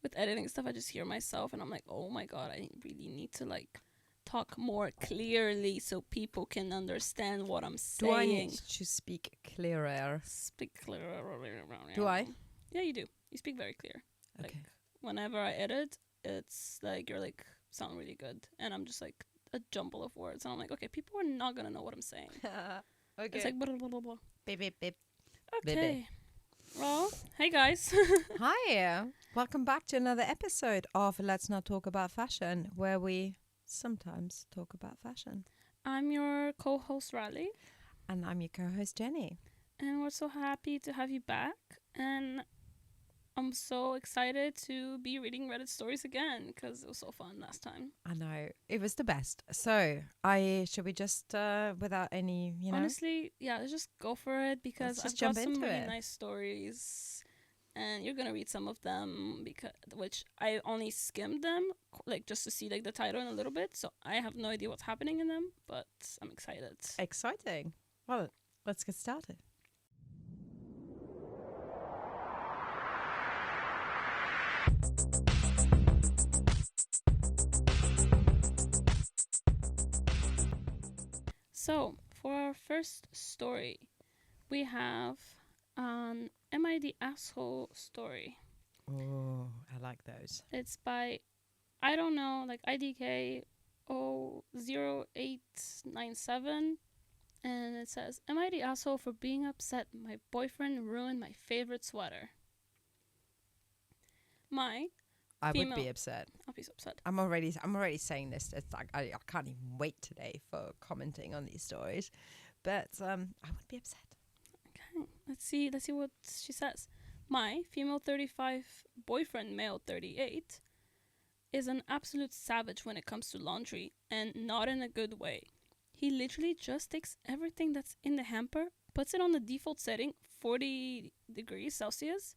with editing stuff, I just hear myself and I'm like, oh my God, I really need to like talk more clearly so people can understand what I'm saying. Do I need to speak clearer? Speak clear. Do I? Yeah, you do. You speak very clear. Okay. Like, whenever I edit, it's like you're like, sound really good. And I'm just like a jumble of words. And I'm like, okay, people are not going to know what I'm saying. Okay. It's like blah, blah, blah, blah. Beep, beep, beep. Okay. Well, hey guys. Hi. Welcome back to another episode of Let's Not Talk About Fashion, where we sometimes talk about fashion. I'm your co-host, Rali. And I'm your co-host, Jenny. And we're so happy to have you back. And I'm so excited to be reading Reddit stories again because it was so fun last time. I know. It was the best. So, should we just, without any, Honestly, yeah, let's just go for it because Let's just I've got jump some into really it. nice stories. And you're gonna read some of them which I only skimmed them, like just to see like the title in a little bit. So I have no idea what's happening in them, but I'm excited. Exciting. Well, let's get started. So for our first story, we have an Am I the Asshole story. Oh, I like those. It's by, I don't know, like IDK 0897. And it says, Am I the asshole for being upset my boyfriend ruined my favorite sweater? I female- would be upset. I'll be so upset. I'm already saying this. It's like I can't even wait today for commenting on these stories, but I would be upset. Okay, let's see what she says. My female 35 boyfriend, male 38, is an absolute savage when it comes to laundry, and not in a good way. He literally just takes everything that's in the hamper, puts it on the default setting, 40 degrees Celsius,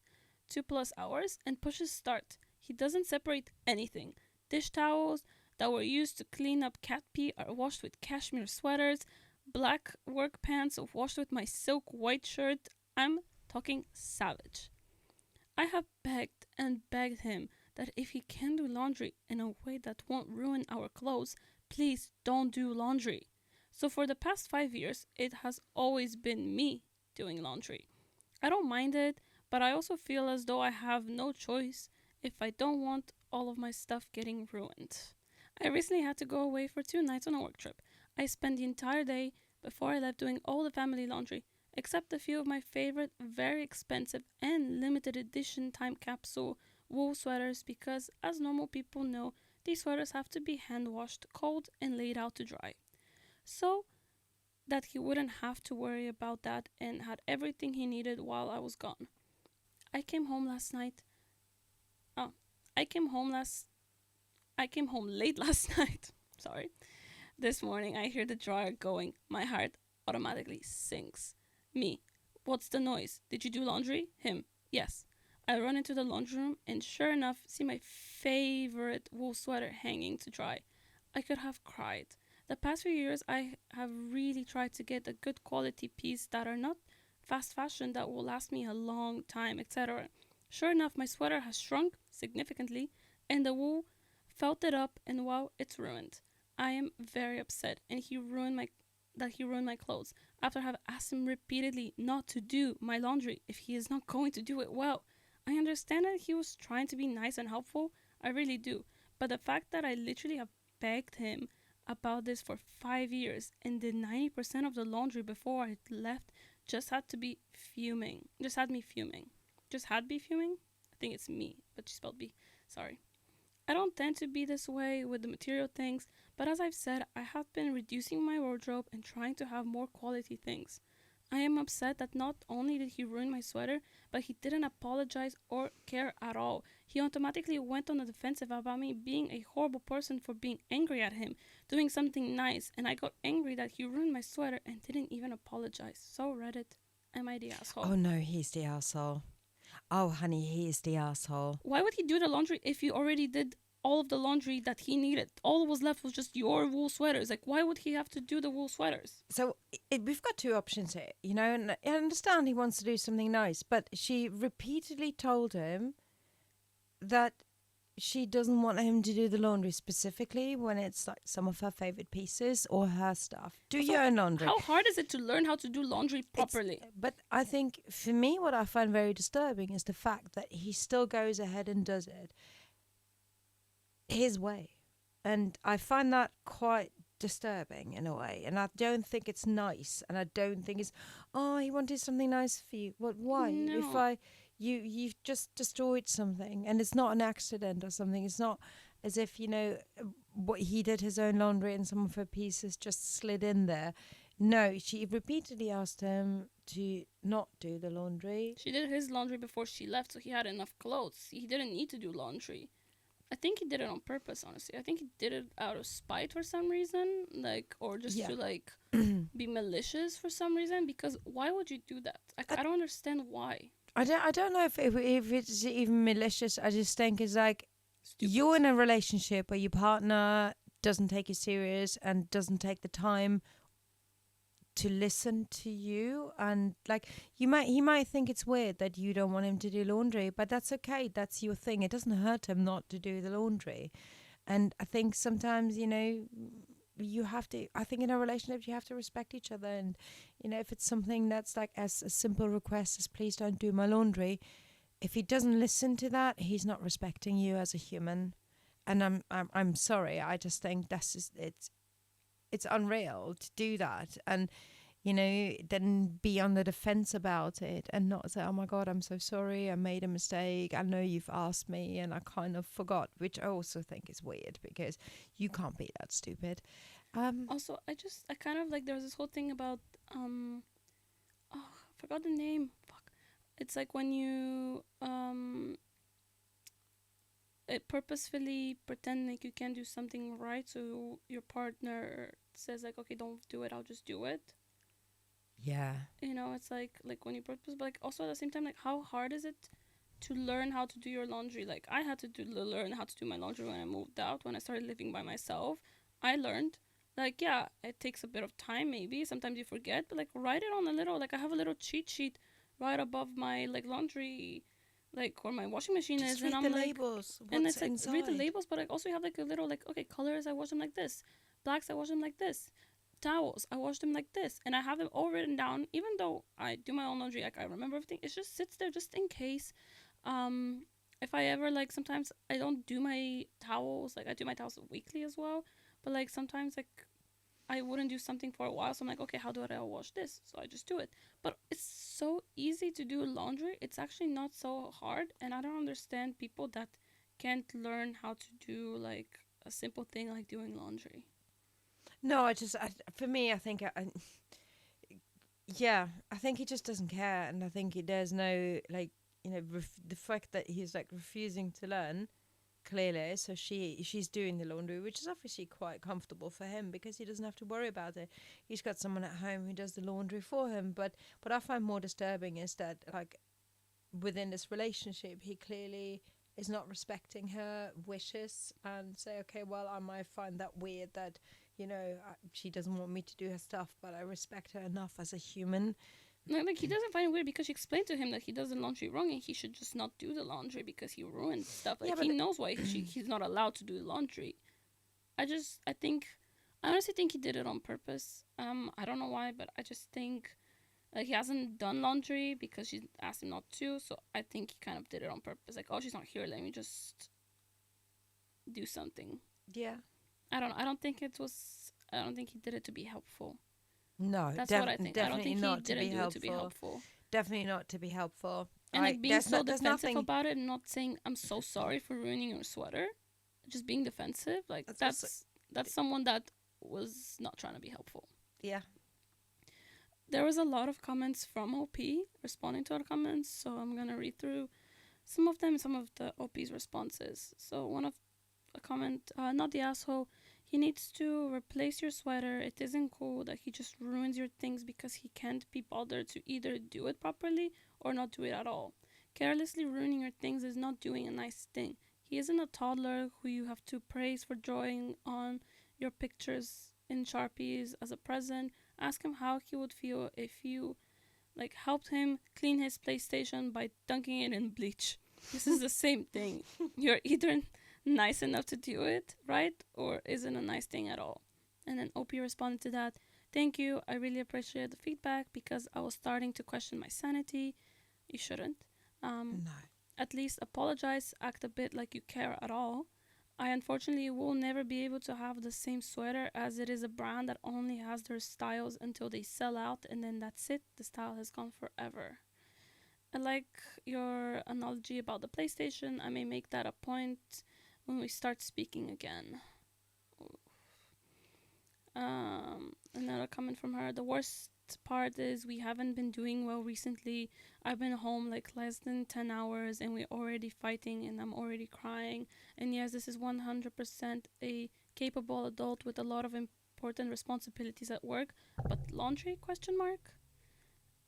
2+ hours, and pushes start. He doesn't separate anything. Dish towels that were used to clean up cat pee are washed with cashmere sweaters. Black work pants are washed with my silk white shirt. I'm talking savage. I have begged and begged him that if he can do laundry in a way that won't ruin our clothes, please don't do laundry. So for the past 5 years, it has always been me doing laundry. I don't mind it, but I also feel as though I have no choice if I don't want all of my stuff getting ruined. I recently had to go away for 2 nights on a work trip. I spent the entire day before I left doing all the family laundry, except a few of my favorite, very expensive and limited edition time capsule wool sweaters because, as normal people know, these sweaters have to be hand washed, cold, and laid out to dry. So that he wouldn't have to worry about that and had everything he needed while I was gone. I came home late last night. Sorry. This morning I hear the dryer going. My heart automatically sinks. Me. What's the noise? Did you do laundry? Him. Yes. I run into the laundry room and sure enough see my favorite wool sweater hanging to dry. I could have cried. The past few years I have really tried to get a good quality piece that are not fast fashion that will last me a long time, etc. Sure enough, my sweater has shrunk significantly and the wool felted up and wow, it's ruined. I am very upset and he ruined my clothes after I have asked him repeatedly not to do my laundry if he is not going to do it well. I understand that he was trying to be nice and helpful, I really do, but the fact that I literally have begged him about this for 5 years and did 90% of the laundry before I left just had me fuming. I think it's me, but she spelled B. Sorry. I don't tend to be this way with the material things, but as I've said, I have been reducing my wardrobe and trying to have more quality things. I am upset that not only did he ruin my sweater, but he didn't apologize or care at all. He automatically went on the defensive about me being a horrible person for being angry at him, doing something nice, and I got angry that he ruined my sweater and didn't even apologize. So Reddit, am I the asshole? Oh no, he's the asshole. Oh honey, he's the asshole. Why would he do the laundry if you already did all of the laundry that he needed? All that was left was just your wool sweaters. Like, why would he have to do the wool sweaters? So we've got two options here, and I understand he wants to do something nice, but she repeatedly told him that she doesn't want him to do the laundry specifically when it's like some of her favorite pieces or her stuff. Do Also, your own laundry. how hard is it to learn how to do laundry properly? But I think for me, what I find very disturbing is the fact that he still goes ahead and does it his way. And I find that quite disturbing in a way. And I don't think it's nice. And I don't think it's, oh, he wanted something nice for you. But why? If No. you've just destroyed something and it's not an accident or something. It's not as if, what he did his own laundry and some of her pieces just slid in there. No, she repeatedly asked him to not do the laundry. She did his laundry before she left, so he had enough clothes. He didn't need to do laundry. I think he did it on purpose, honestly. I think he did it out of spite for some reason, or just Yeah. to be malicious for some reason. Because why would you do that? I don't understand why. I don't know if it's even malicious. I just think it's like Stupid. you're in a relationship where your partner doesn't take you serious and doesn't take the time to listen to you, and he might think it's weird that you don't want him to do laundry, but that's okay. That's your thing. It doesn't hurt him not to do the laundry. And I think sometimes you have to. I think in a relationship you have to respect each other, and if it's something that's like as a simple request as please don't do my laundry, if he doesn't listen to that, he's not respecting you as a human. And I'm sorry. I just think it's unreal to do that, and then be on the defense about it and not say, oh my god, I'm so sorry, I made a mistake, I know you've asked me and I kind of forgot, which I also think is weird because you can't be that stupid. Also, I kind of there was this whole thing about oh, I forgot the name. Fuck. It's like when you purposefully pretend like you can't do something right, so your partner says okay, don't do it, I'll just do it. Yeah. It's like when you purpose, but also at the same time, how hard is it to learn how to do your laundry? I had to learn how to do my laundry when I moved out, when I started living by myself. I learned yeah, it takes a bit of time, maybe sometimes you forget, but write it on a little, I have a little cheat sheet right above my laundry, where my washing machine Just is, read and the I'm labels. What's and it's inside? read the labels, but also you have a little okay, colors, I wash them like this, blacks, I wash them like this, towels, I wash them like this, and I have them all written down. Even though I do my own laundry, I remember everything, it just sits there just in case. If I ever sometimes I don't do my towels, I do my towels weekly as well, but sometimes I wouldn't do something for a while, so I'm okay, how do I wash this? So I just do it. But it's so easy to do laundry. It's actually not so hard, and I don't understand people that can't learn how to do a simple thing like doing laundry. No, for me, I think, yeah, I think he just doesn't care, and I think there's no the fact that he's refusing to learn. Clearly, so she's doing the laundry, which is obviously quite comfortable for him because he doesn't have to worry about it. He's got someone at home who does the laundry for him. But what I find more disturbing is that within this relationship, he clearly is not respecting her wishes and say, okay, well, I might find that weird that she doesn't want me to do her stuff, but I respect her enough as a human. He doesn't find it weird because she explained to him that he does the laundry wrong and he should just not do the laundry because he ruined stuff. He knows why he's not allowed to do the laundry. I honestly think he did it on purpose. I don't know why, but I just think he hasn't done laundry because she asked him not to. So I think he kind of did it on purpose. Oh, she's not here, let me just do something. Yeah. I don't think he did it to be helpful. No, that's what I think. I don't think not he didn't do it to be helpful. Definitely not to be helpful. And being so defensive about it and not saying, I'm so sorry for ruining your sweater. Just being defensive. That's someone that was not trying to be helpful. Yeah. There was a lot of comments from OP responding to our comments. So I'm going to read through some of them, some of the OP's responses. So one of a comment, not the asshole. He needs to replace your sweater. It isn't cool that he just ruins your things because he can't be bothered to either do it properly or not do it at all. Carelessly ruining your things is not doing a nice thing. He isn't a toddler who you have to praise for drawing on your pictures in Sharpies as a present. Ask him how he would feel if you helped him clean his PlayStation by dunking it in bleach. This is the same thing. You're either nice enough to do it, right? Or is it a nice thing at all? And then OP responded to that, thank you, I really appreciate the feedback because I was starting to question my sanity. You shouldn't. No. At least apologize, act a bit like you care at all. I unfortunately will never be able to have the same sweater as it is a brand that only has their styles until they sell out and then that's it. The style has gone forever. I like your analogy about the PlayStation. I may make that a point when we start speaking again. Another comment from her. The worst part is we haven't been doing well recently. I've been home like less than 10 hours and we're already fighting and I'm already crying. And yes, this is 100% a capable adult with a lot of important responsibilities at work. But laundry, question mark?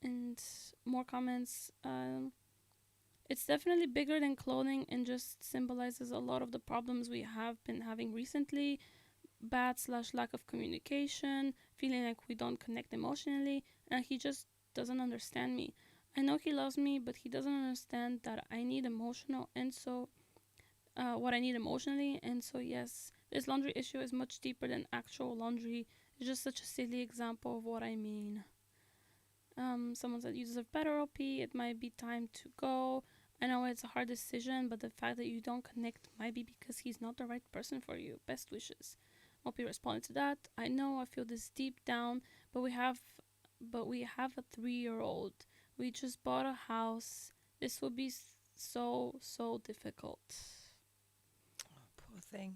And more comments. It's definitely bigger than clothing and just symbolizes a lot of the problems we have been having recently. Bad/lack of communication, feeling like we don't connect emotionally, and he just doesn't understand me. I know he loves me, but he doesn't understand that I need emotional, and so what I need emotionally, and so yes, this laundry issue is much deeper than actual laundry. It's just such a silly example of what I mean. Someone said you deserve better, OP. It might be time to go. I know it's a hard decision, but the fact that you don't connect might be because he's not the right person for you. Best wishes. OP responded to that. I know I feel this deep down, but we have a 3-year-old. We just bought a house. This will be so difficult. Oh, poor thing.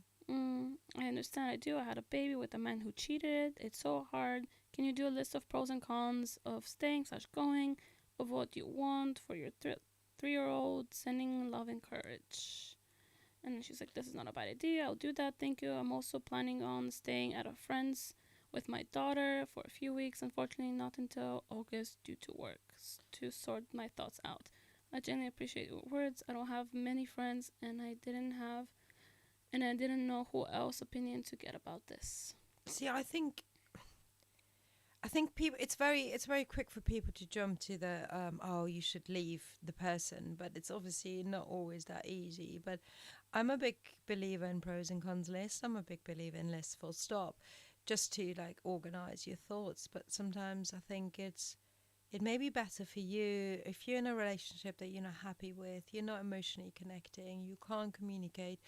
I understand. I do. I had a baby with a man who cheated. It's so hard. Can you do a list of pros and cons of staying/going, of what you want for your 3-year-old, sending love and courage? And then she's like, this is not a bad idea. I'll do that. Thank you. I'm also planning on staying at a friend's with my daughter for a few weeks. Unfortunately, not until August due to work to sort my thoughts out. I genuinely appreciate your words. I don't have many friends, and I didn't know who else opinion to get about this. See, I think people. It's very quick for people to jump to the oh, you should leave the person, but it's obviously not always that easy. But I'm a big believer in pros and cons lists. I'm a big believer in lists full stop, just to like organize your thoughts. But sometimes I think it may be better for you if you're in a relationship that you're not happy with, you're not emotionally connecting, you can't communicate,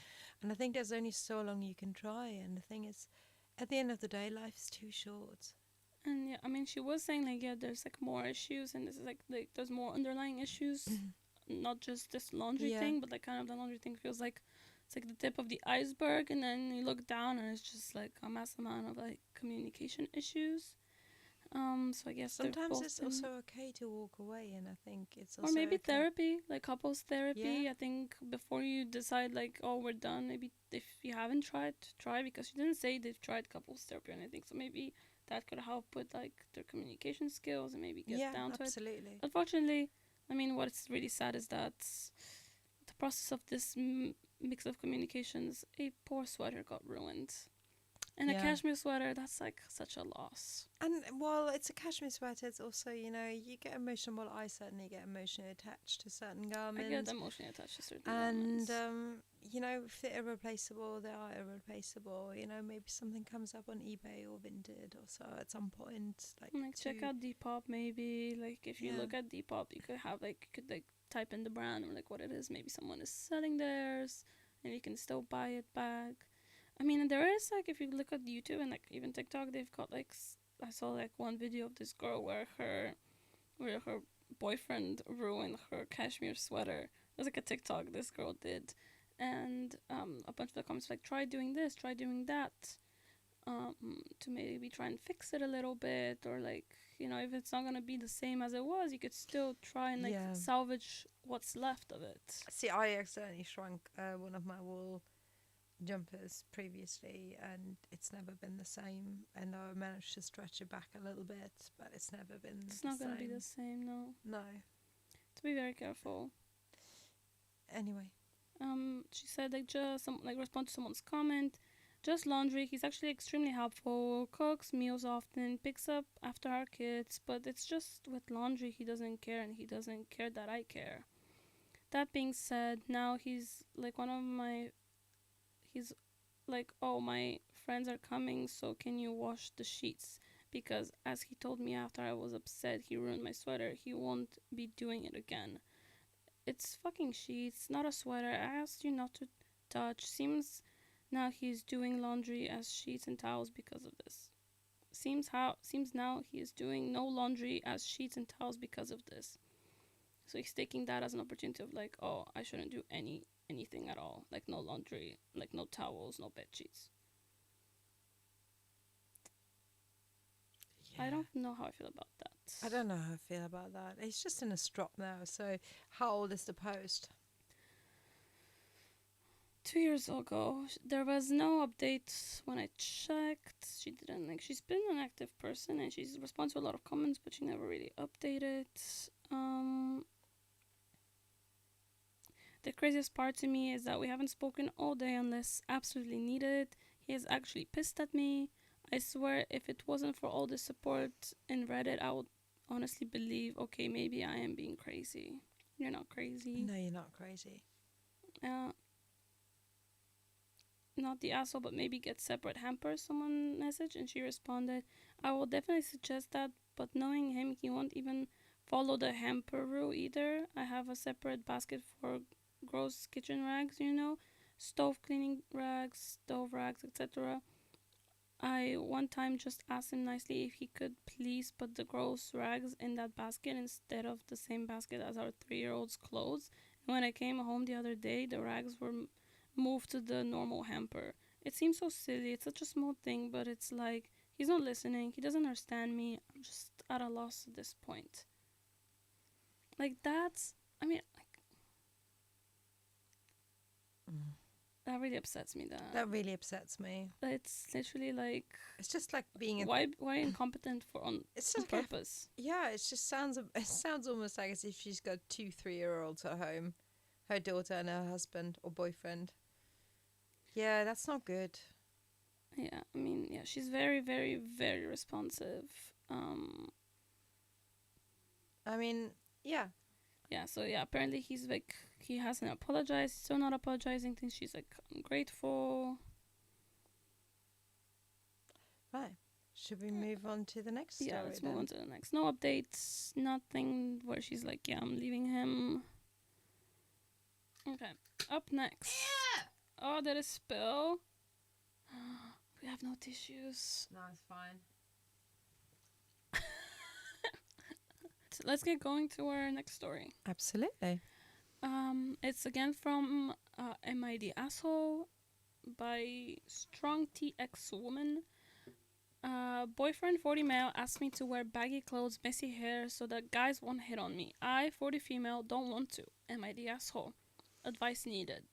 and I think there's only so long you can try. And the thing is, at the end of the day, life's too short. And yeah, I mean, she was saying like, yeah, there's like more issues, and this is like there's more underlying issues, not just this laundry thing, but like kind of the laundry thing feels like it's like the tip of the iceberg, and then you look down and it's just like a mass amount of like communication issues. So I guess sometimes it's also okay to walk away, and I think it's also or maybe okay. therapy, like couples therapy. Yeah. I think before you decide like, oh, we're done, maybe if you haven't tried, try, because she didn't say they've tried couples therapy or anything. So maybe that could help with like their communication skills and maybe get down to it. Absolutely. Unfortunately, I mean, what's really sad is that the process of this mix of communications, a poor sweater got ruined. And a cashmere sweater, that's like such a loss. And while it's a cashmere sweater, it's also, you know, you get emotional. Well, I certainly get emotionally attached to certain garments. I get emotionally attached to certain garments. And, you know, if they're irreplaceable, they are irreplaceable. You know, maybe something comes up on eBay or Vinted or so at some point. Like check out Depop maybe. Like if you look at Depop, you could type in the brand or like what it is. Maybe someone is selling theirs and you can still buy it back. I mean, there is like, if you look at YouTube and like even TikTok, they've got like, I saw like one video of this girl where her boyfriend ruined her cashmere sweater. It was like a TikTok this girl did, and a bunch of the comments like, try doing this, try doing that, to maybe try and fix it a little bit, or like, you know, if it's not gonna be the same as it was, you could still try and like salvage what's left of it. See, I accidentally shrunk one of my wool jumpers previously, and it's never been the same, and I managed to stretch it back a little bit, but it's never been it's not going to be the same. No, to be very careful. Anyway, she said like just respond to someone's comment, just laundry. He's actually extremely helpful, cooks meals often, picks up after our kids, but it's just with laundry he doesn't care, and he doesn't care that I care. That being said, now he's like one of my he's like, oh, my friends are coming, so can you wash the sheets? Because as he told me after I was upset he ruined my sweater, he won't be doing it again. It's fucking sheets, not a sweater. I asked you not to touch. Seems now he's doing laundry as sheets and towels because of this. Seems now he is doing no laundry as sheets and towels because of this. So he's taking that as an opportunity of like, oh, I shouldn't do anything at all. Like no laundry, like no towels, no bed sheets. Yeah. I don't know how I feel about that. I don't know how I feel about that. It's just in a strop now. So how old is the post? 2 years ago, there was no update when I checked. She didn't like. She's been an active person and she's responded to a lot of comments, but she never really updated. The craziest part to me is that we haven't spoken all day unless absolutely needed. He is actually pissed at me. I swear, if it wasn't for all the support in Reddit, I would honestly believe, okay, maybe I am being crazy. You're not crazy. No, you're not crazy. Not the asshole, but maybe get separate hampers, someone messaged, and she responded, I will definitely suggest that, but knowing him, he won't even follow the hamper rule either. I have a separate basket for gross kitchen rags, stove cleaning rags, stove rags, etc. I one time just asked him nicely if he could please put the gross rags in that basket instead of the same basket as our 3-year-old's clothes. And when I came home the other day, the rags were moved to the normal hamper. It seems so silly. It's such a small thing, but it's like he's not listening. He doesn't understand me. I'm just at a loss at this point. Like that's, I mean, that really upsets me. That really upsets me. It's literally like It's just like being why incompetent on purpose. It just sounds almost like as if she's got 2 3-year-olds at home, her daughter and her husband or boyfriend. Yeah, that's not good. Yeah, I mean, yeah, she's very, very, very responsive. I mean, yeah. Yeah, so yeah, apparently he hasn't apologized, still not apologizing, thinks she's like ungrateful. Right. Should we move on to the next story? Yeah, let's move on to the next. No updates, nothing where she's like, yeah, I'm leaving him. Okay, up next. Yeah! Oh, there is spill. We have no tissues. No, it's fine. So let's get going to our next story. Absolutely. It's again from Am I the Asshole by Strong TX Woman. Boyfriend 40 male asked me to wear baggy clothes, messy hair so that guys won't hit on me. I 40 female don't want to. Am I the asshole? Advice needed.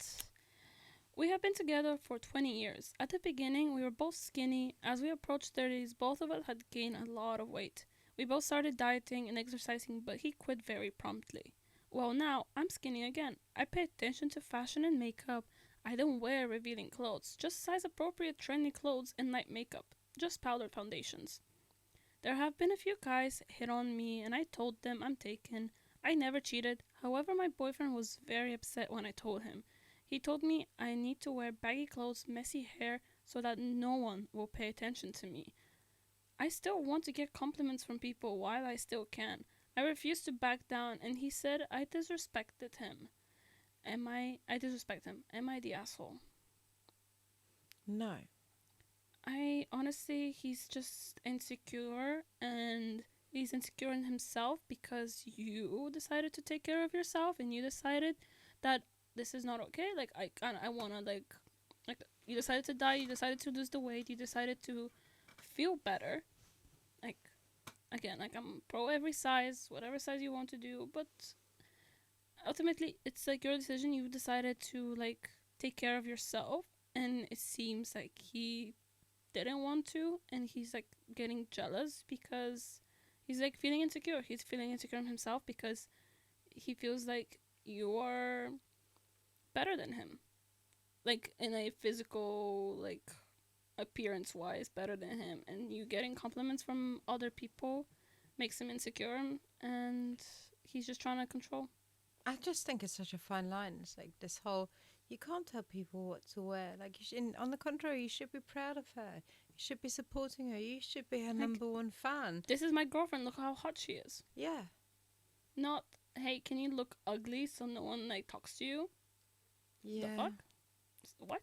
We have been together for 20 years. At the beginning, we were both skinny. As we approached 30s, both of us had gained a lot of weight. We both started dieting and exercising, but he quit very promptly. Well, now, I'm skinny again. I pay attention to fashion and makeup. I don't wear revealing clothes, just size-appropriate trendy clothes and light makeup, just powdered foundations. There have been a few guys hit on me, and I told them I'm taken. I never cheated. However, my boyfriend was very upset when I told him. He told me I need to wear baggy clothes, messy hair, so that no one will pay attention to me. I still want to get compliments from people while I still can. I refused to back down, and he said I disrespected him. I disrespect him. Am I the asshole? No. Honestly, he's just insecure, and he's insecure in himself because you decided to take care of yourself, and you decided that this is not okay. Like, I wanna, like, you decided to diet, you decided to lose the weight, you decided to feel better. Like, again, like, I'm pro every size, whatever size you want to do, but ultimately, it's, like, your decision. You decided to, like, take care of yourself, and it seems like he didn't want to, and he's, like, getting jealous because he's, like, feeling insecure. He's feeling insecure in himself because he feels like you are better than him, like, in a physical, like, appearance wise, better than him, and you getting compliments from other people makes him insecure, and he's just trying to control. I just think it's such a fine line. It's like this whole, You can't tell people what to wear. Like, on the contrary, you should be proud of her. You should be supporting her. You should be her Like, number one fan. this is my girlfriend. Look how hot she is. Yeah. Not, hey, can you look ugly so no one like talks to you? Yeah. The fuck? What?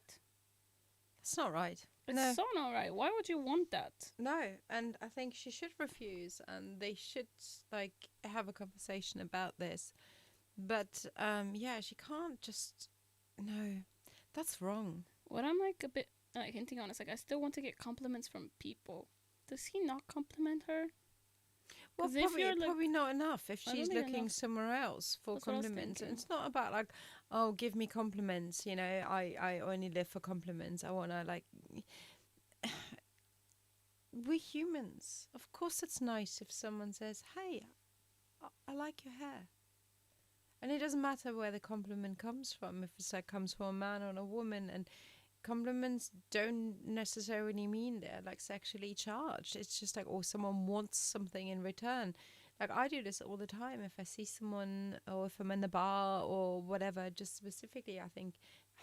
That's not right. It's No. so not right. Why would you want that? No, and I think she should refuse, and they should like have a conversation about this. But yeah, she can't just. No, that's wrong. What I'm like a bit like hinting on is like I still want to get compliments from people. Does he not compliment her? Well, 'Cause if probably, you're, like- probably not enough if I don't she's think looking enough. somewhere else for That's what I was compliments. And thinking. it's not about like, oh, give me compliments. You know, I only live for compliments. I want to like. We're humans. Of course, it's nice if someone says, "Hey, I like your hair," and it doesn't matter where the compliment comes from. If it's like comes from a man or a woman, and compliments don't necessarily mean they're like sexually charged. It's just like, or someone wants something in return. Like, I do this all the time. If I see someone, or if I'm in the bar or whatever, just specifically, I think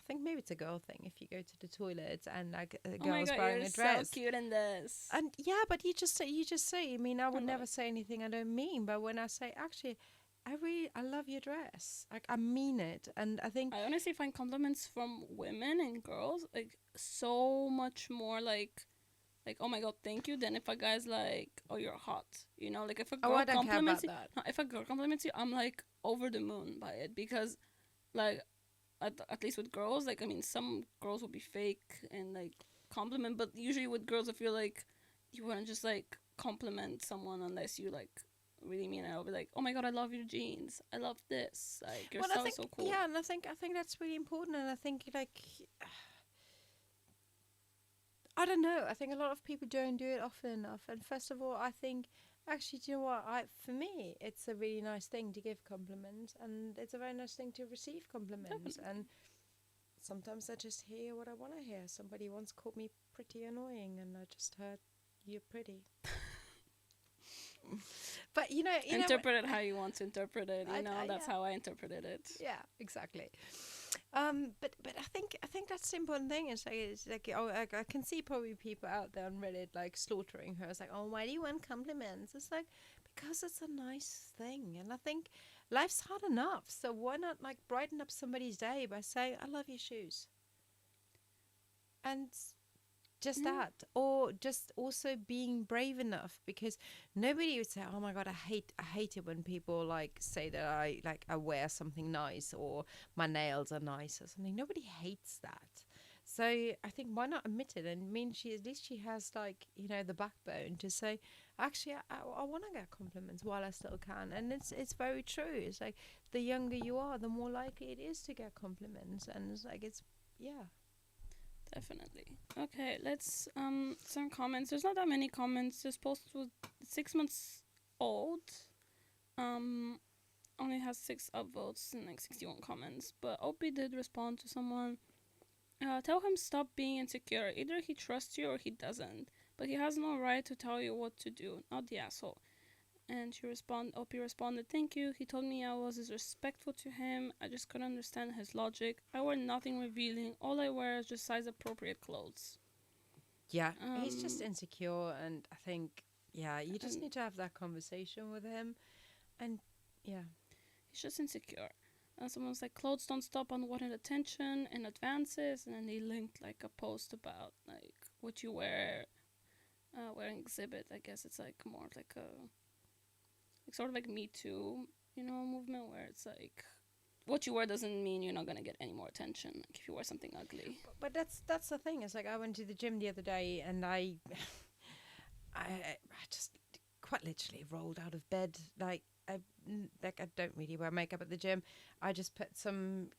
maybe it's a girl thing. If you go to the toilet and like a Oh my girl's god, wearing you're a dress, so cute in this. and yeah, but you just say. I mean, I would love never it. say anything I don't mean. But when I say, actually, I love your dress. Like, I mean it. And I think, I honestly find compliments from women and girls like so much more like oh my god, thank you, than if a guy's like, oh, you're hot. You know, like if a girl oh, I don't care compliments about you, that. no, if a girl compliments you, I'm like over the moon by it, because like at least with girls, like I mean, some girls will be fake and like compliment, but usually with girls, I feel like you wouldn't just like compliment someone unless you like really mean it. I'll be like, oh my god, I love your jeans. I love this. Like your Well, style I think, is so cool. yeah, and I think that's really important. And I think like, I don't know. I think a lot of people don't do it often enough. And first of all, I think actually, do you know what? For me, it's a really nice thing to give compliments, and it's a very nice thing to receive compliments. Definitely. And sometimes I just hear what I want to hear. Somebody once called me pretty annoying, and I just heard, "You're pretty." But you know, Interpret it how you want to interpret it. You know, that's yeah. how I interpreted it. Yeah, exactly. But I think that's the important thing. It's like oh, I can see probably people out there on Reddit like slaughtering her. It's like, oh, why do you want compliments? It's like, because it's a nice thing, and I think life's hard enough. So why not like brighten up somebody's day by saying, I love your shoes, and just that, or just also being brave enough, because nobody would say, oh my god, I hate it when people like say that I wear something nice or my nails are nice or something. Nobody hates that. So I think, why not admit it? And at least she has like, you know, the backbone to say, actually, I want to get compliments while I still can. And it's very true. It's like, the younger you are, the more likely it is to get compliments. And it's like, yeah. Definitely. Okay, let's some comments. There's not that many comments. This post was 6 months old. Only has 6 upvotes and like 61 comments. But Opie did respond to someone. Tell him stop being insecure. Either he trusts you or he doesn't. But he has no right to tell you what to do. Not the asshole. And Opie responded, thank you. He told me I was disrespectful to him. I just couldn't understand his logic. I wear nothing revealing. All I wear is just size appropriate clothes. Yeah, he's just insecure, and I think, yeah, you just need to have that conversation with him. And yeah, he's just insecure. And someone's like, clothes don't stop on wanting attention and advances. And then they linked like a post about like what you wear, wearing exhibit. I guess it's like more like a sort of like Me Too, you know, movement, where it's like what you wear doesn't mean you're not gonna get any more attention. Like if you wear something ugly. But that's the thing. It's like, I went to the gym the other day, and I just quite literally rolled out of bed. I don't really wear makeup at the gym. I just put some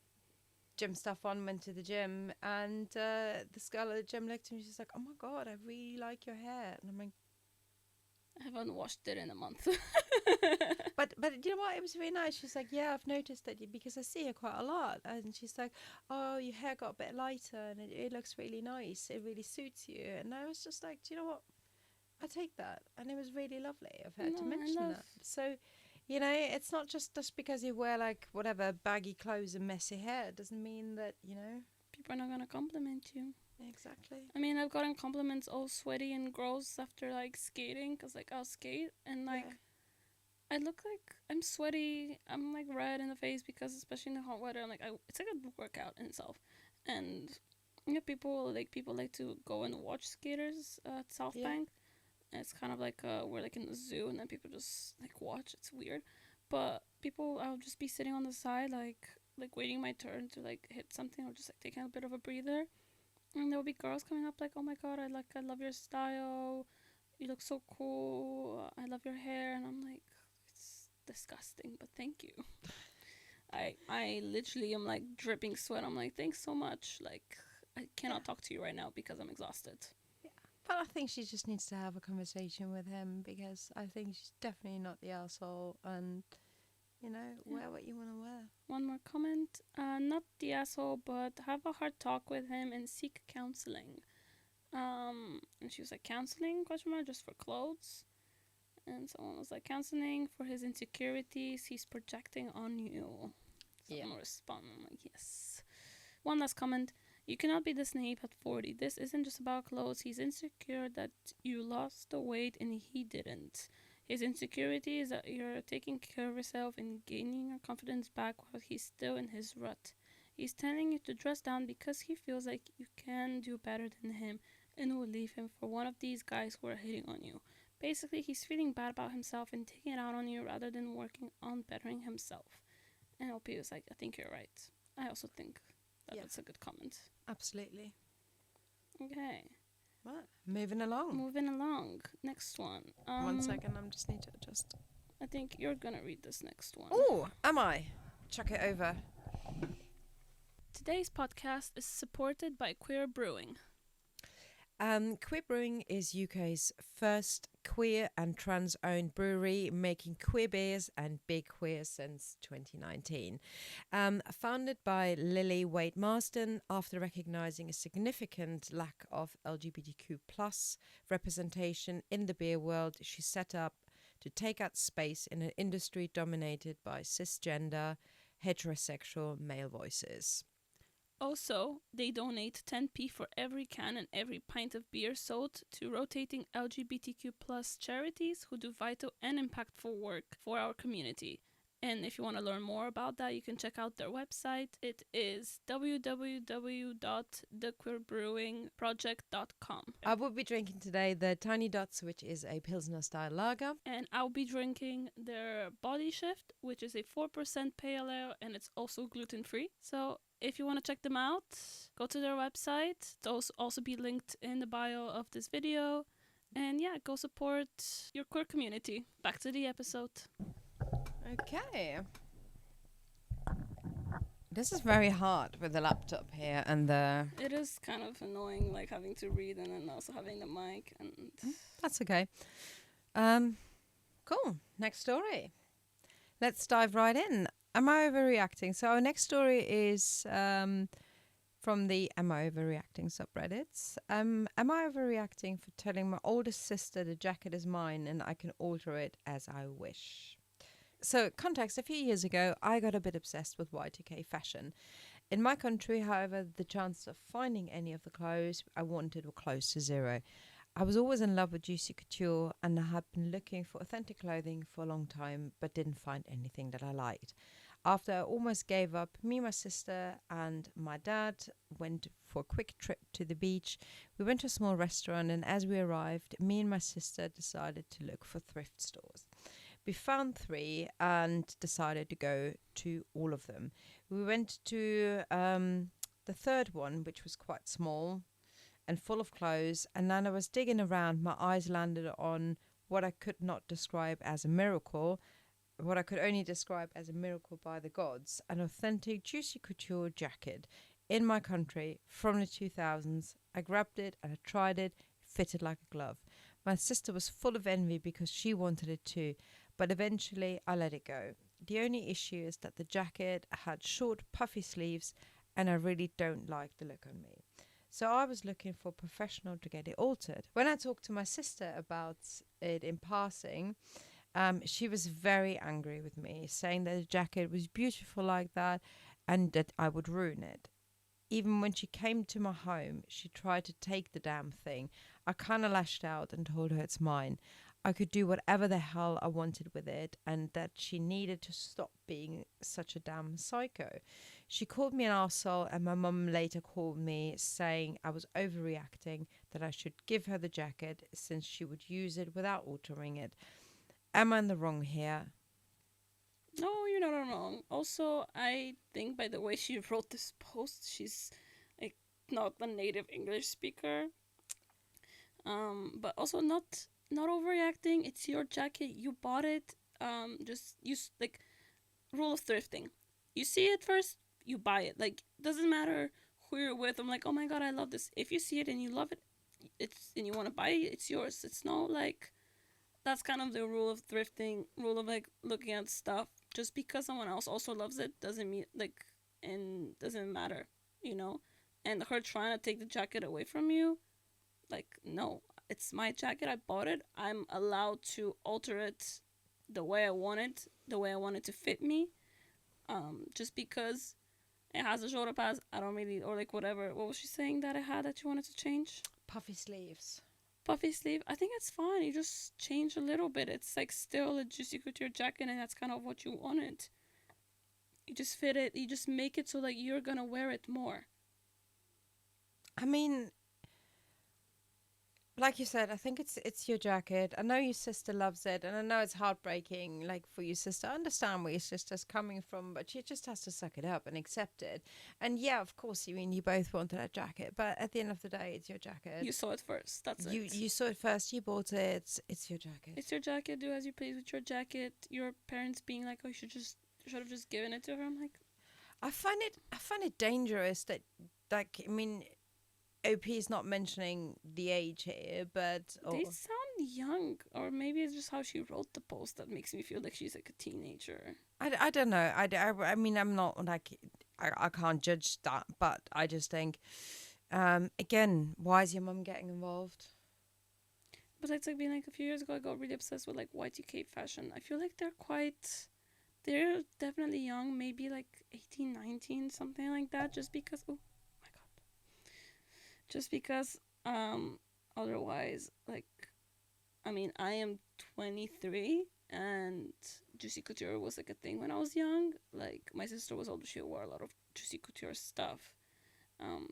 gym stuff on, went to the gym, and this girl at the gym looked at me. She's like, "Oh my god, I really like your hair," and I'm like, I haven't washed it in a month. but you know what? It was really nice. She's like, yeah, I've noticed that because I see her quite a lot. And she's like, oh, your hair got a bit lighter, and it looks really nice. It really suits you. And I was just like, do you know what? I take that. And it was really lovely of her to mention that. So You know, it's not just because you wear like whatever baggy clothes and messy hair. It doesn't mean that, you know. People are not gonna compliment you. Exactly. I mean, I've gotten compliments all sweaty and gross after like skating, cause like I'll skate and like I look like I'm sweaty. I'm like red in the face because especially in the hot weather, I'm like it's like a workout in itself, and you know people like to go and watch skaters at South Yeah. Bank. And it's kind of like we're like in the zoo, and then people just like watch. It's weird, but people I'll just be sitting on the side like waiting my turn to like hit something or just like taking a bit of a breather. And there will be girls coming up like, "Oh my god, I love your style. You look so cool. I love your hair." And I'm like, "It's disgusting, but thank you." I literally am like dripping sweat. I'm like, "Thanks so much." Like I cannot talk to you right now because I'm exhausted. But I think she just needs to have a conversation with him because I think she's definitely not the asshole, and you know, wear what you want to wear. One more comment. Not the asshole, but have a hard talk with him and seek counseling. And she was like, "Counseling? Question mark, just for clothes." And someone was like, "Counseling for his insecurities he's projecting on you." Someone responded, I'm like, yes. One last comment. You cannot be this naive at 40. This isn't just about clothes. He's insecure that you lost the weight and he didn't. His insecurity is that you're taking care of yourself and gaining your confidence back while he's still in his rut. He's telling you to dress down because he feels like you can do better than him and will leave him for one of these guys who are hitting on you. Basically, he's feeling bad about himself and taking it out on you rather than working on bettering himself. And LP was like, I think you're right. I also think that's a good comment. Absolutely. Okay. Right. Moving along. Next one. 1 second, I just need to adjust. I think you're going to read this next one. Oh, am I? Chuck it over. Today's podcast is supported by Queer Brewing. Queer Brewing is UK's first queer and trans-owned brewery, making queer beers and big queer since 2019. Founded by Lily Wade Marsden, after recognising a significant lack of LGBTQ plus representation in the beer world, she set up to take up space in an industry dominated by cisgender, heterosexual male voices. Also, they donate 10p for every can and every pint of beer sold to rotating LGBTQ plus charities who do vital and impactful work for our community. And if you want to learn more about that, you can check out their website. It is www.thequeerbrewingproject.com. I will be drinking today the Tiny Dots, which is a Pilsner style lager. And I'll be drinking their Body Shift, which is a 4% pale ale, and it's also gluten-free. So if you want to check them out, go to their website. It'll also be linked in the bio of this video. And yeah, go support your queer community. Back to the episode. Okay. This is very hard with the laptop here and the... It is kind of annoying, like having to read and then also having the mic. And That's okay. Cool. Next story. Let's dive right in. Am I overreacting? So our next story is from the Am I Overreacting subreddits. Am I overreacting for telling my oldest sister the jacket is mine and I can alter it as I wish? So, context, a few years ago, I got a bit obsessed with Y2K fashion. In my country, however, the chances of finding any of the clothes I wanted were close to zero. I was always in love with juicy couture and I had been looking for authentic clothing for a long time, but didn't find anything that I liked. After I almost gave up, me, my sister and my dad went for a quick trip to the beach. We went to a small restaurant, and as we arrived, me and my sister decided to look for thrift stores. We found 3 and decided to go to all of them. We went to the third one, which was quite small and full of clothes, and then I was digging around. My eyes landed on what I could not describe as a miracle, what I could only describe as a miracle by the gods, an authentic juicy couture jacket in my country from the 2000s. I grabbed it and I tried it. It fitted like a glove. My sister was full of envy because she wanted it too, but eventually I let it go. The only issue is that the jacket had short puffy sleeves and I really don't like the look on me. So I was looking for a professional to get it altered. When I talked to my sister about it in passing, she was very angry with me, saying that the jacket was beautiful like that and that I would ruin it. Even when she came to my home, she tried to take the damn thing. I kind of lashed out and told her it's mine. I could do whatever the hell I wanted with it, and that she needed to stop being such a damn psycho. She called me an arsehole, and my mum later called me saying I was overreacting, that I should give her the jacket since she would use it without altering it. Am I in the wrong here? No, you're not wrong. Also, I think by the way she wrote this post, she's like not a native English speaker. But also not overreacting. It's your jacket. You bought it. Just use like rule of thrifting. You see it first, you buy it. Like doesn't matter who you're with. I'm like, oh my god, I love this. If you see it and you love it, it's and you want to buy it, it's yours. It's not like that's kind of the rule of thrifting, rule of like looking at stuff. Just because someone else also loves it doesn't mean like and doesn't matter, you know. And her trying to take the jacket away from you, like no, it's my jacket. I bought it. I'm allowed to alter it the way I want it, the way I want it to fit me. Just because it has a shoulder pads, I don't really or like whatever. What was she saying that it had that you wanted to change? Puffy sleeves. Puffy sleeve. I think it's fine. You just change a little bit. It's like still a Juicy Couture jacket, and that's kind of what you wanted. You just fit it. You just make it so that you're gonna wear it more. I mean, like you said, I think it's your jacket. I know your sister loves it, and I know it's heartbreaking, like for your sister. I understand where your sister's coming from, but she just has to suck it up and accept it. And yeah, of course, you mean you both wanted that jacket, but at the end of the day, it's your jacket. You saw it first. That's it. You saw it first. You bought it. It's your jacket. It's your jacket. Do as you please with your jacket. Your parents being like, "Oh, you should have just given it to her." I'm like, I find it dangerous that, like, I mean, OP is not mentioning the age here, but they sound young, or maybe it's just how she wrote the post that makes me feel like she's like a teenager. I don't know. I mean, I'm not like I can't judge that, but I just think, again, why is your mum getting involved? But it's like being like a few years ago, I got really obsessed with like Y2K fashion. I feel like they're definitely young, maybe like 18, 19, something like that. Just because, oh my god, just because, otherwise, like, I mean, I am 23 and Juicy Couture was like a thing when I was young. Like my sister was older, she wore a lot of Juicy Couture stuff.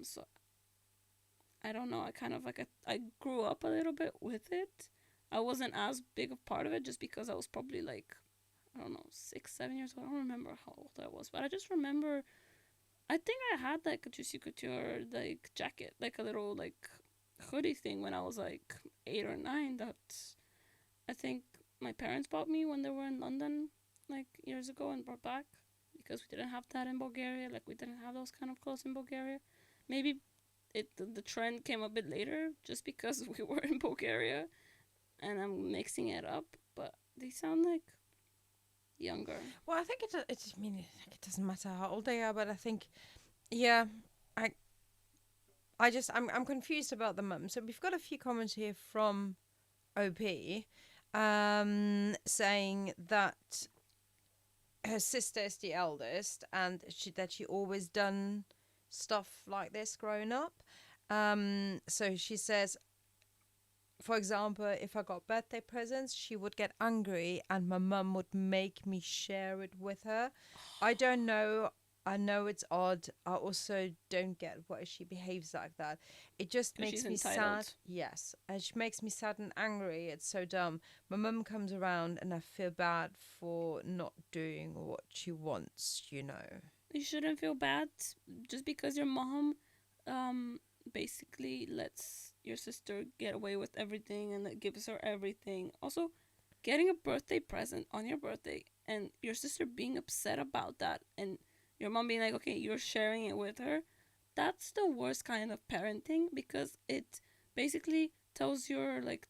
So I don't know. I kind of like I grew up a little bit with it. I wasn't as big a part of it just because I was probably like I don't know 6, 7 years old. I don't remember how old I was, but I just remember. I think I had like a Juicy Couture like jacket, like a little like hoodie thing when I was like 8 or 9. That I think my parents bought me when they were in London like years ago and brought back because we didn't have that in Bulgaria. Like we didn't have those kind of clothes in Bulgaria. Maybe the trend came a bit later just because we were in Bulgaria and I'm mixing it up, but they sound like younger. Well, I think I mean, it doesn't matter how old they are, but I think, yeah, I'm confused about the mum. So we've got a few comments here from OP, saying that her sister is the eldest and she always done stuff like this growing up. So she says, for example, if I got birthday presents, she would get angry and my mum would make me share it with her. I don't know. I know it's odd. I also don't get why she behaves like that. It just makes me sad. Yes. And she makes me sad and angry. It's so dumb. My mum comes around and I feel bad for not doing what she wants, you know. You shouldn't feel bad just because your mom basically lets your sister get away with everything and that gives her everything. Also, getting a birthday present on your birthday and your sister being upset about that and your mom being like, okay, you're sharing it with her, that's the worst kind of parenting because it basically tells your like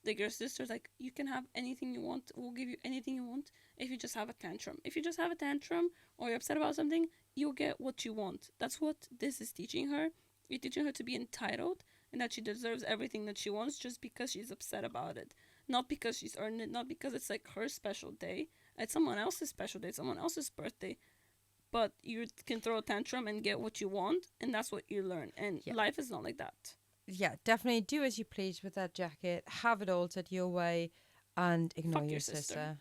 your sister's like, you can have anything you want, we'll give you anything you want if you just have a tantrum. If you just have a tantrum or you're upset about something, you'll get what you want. That's what this is teaching her. You're teaching her to be entitled and that she deserves everything that she wants just because she's upset about it. not because she's earned it, not because it's like her special day. It's someone else's special day, someone else's birthday. But you can throw a tantrum and get what you want, and that's what you learn. And life is not like that. Yeah, definitely do as you please with that jacket. Have it altered your way, and ignore Fuck your your sister.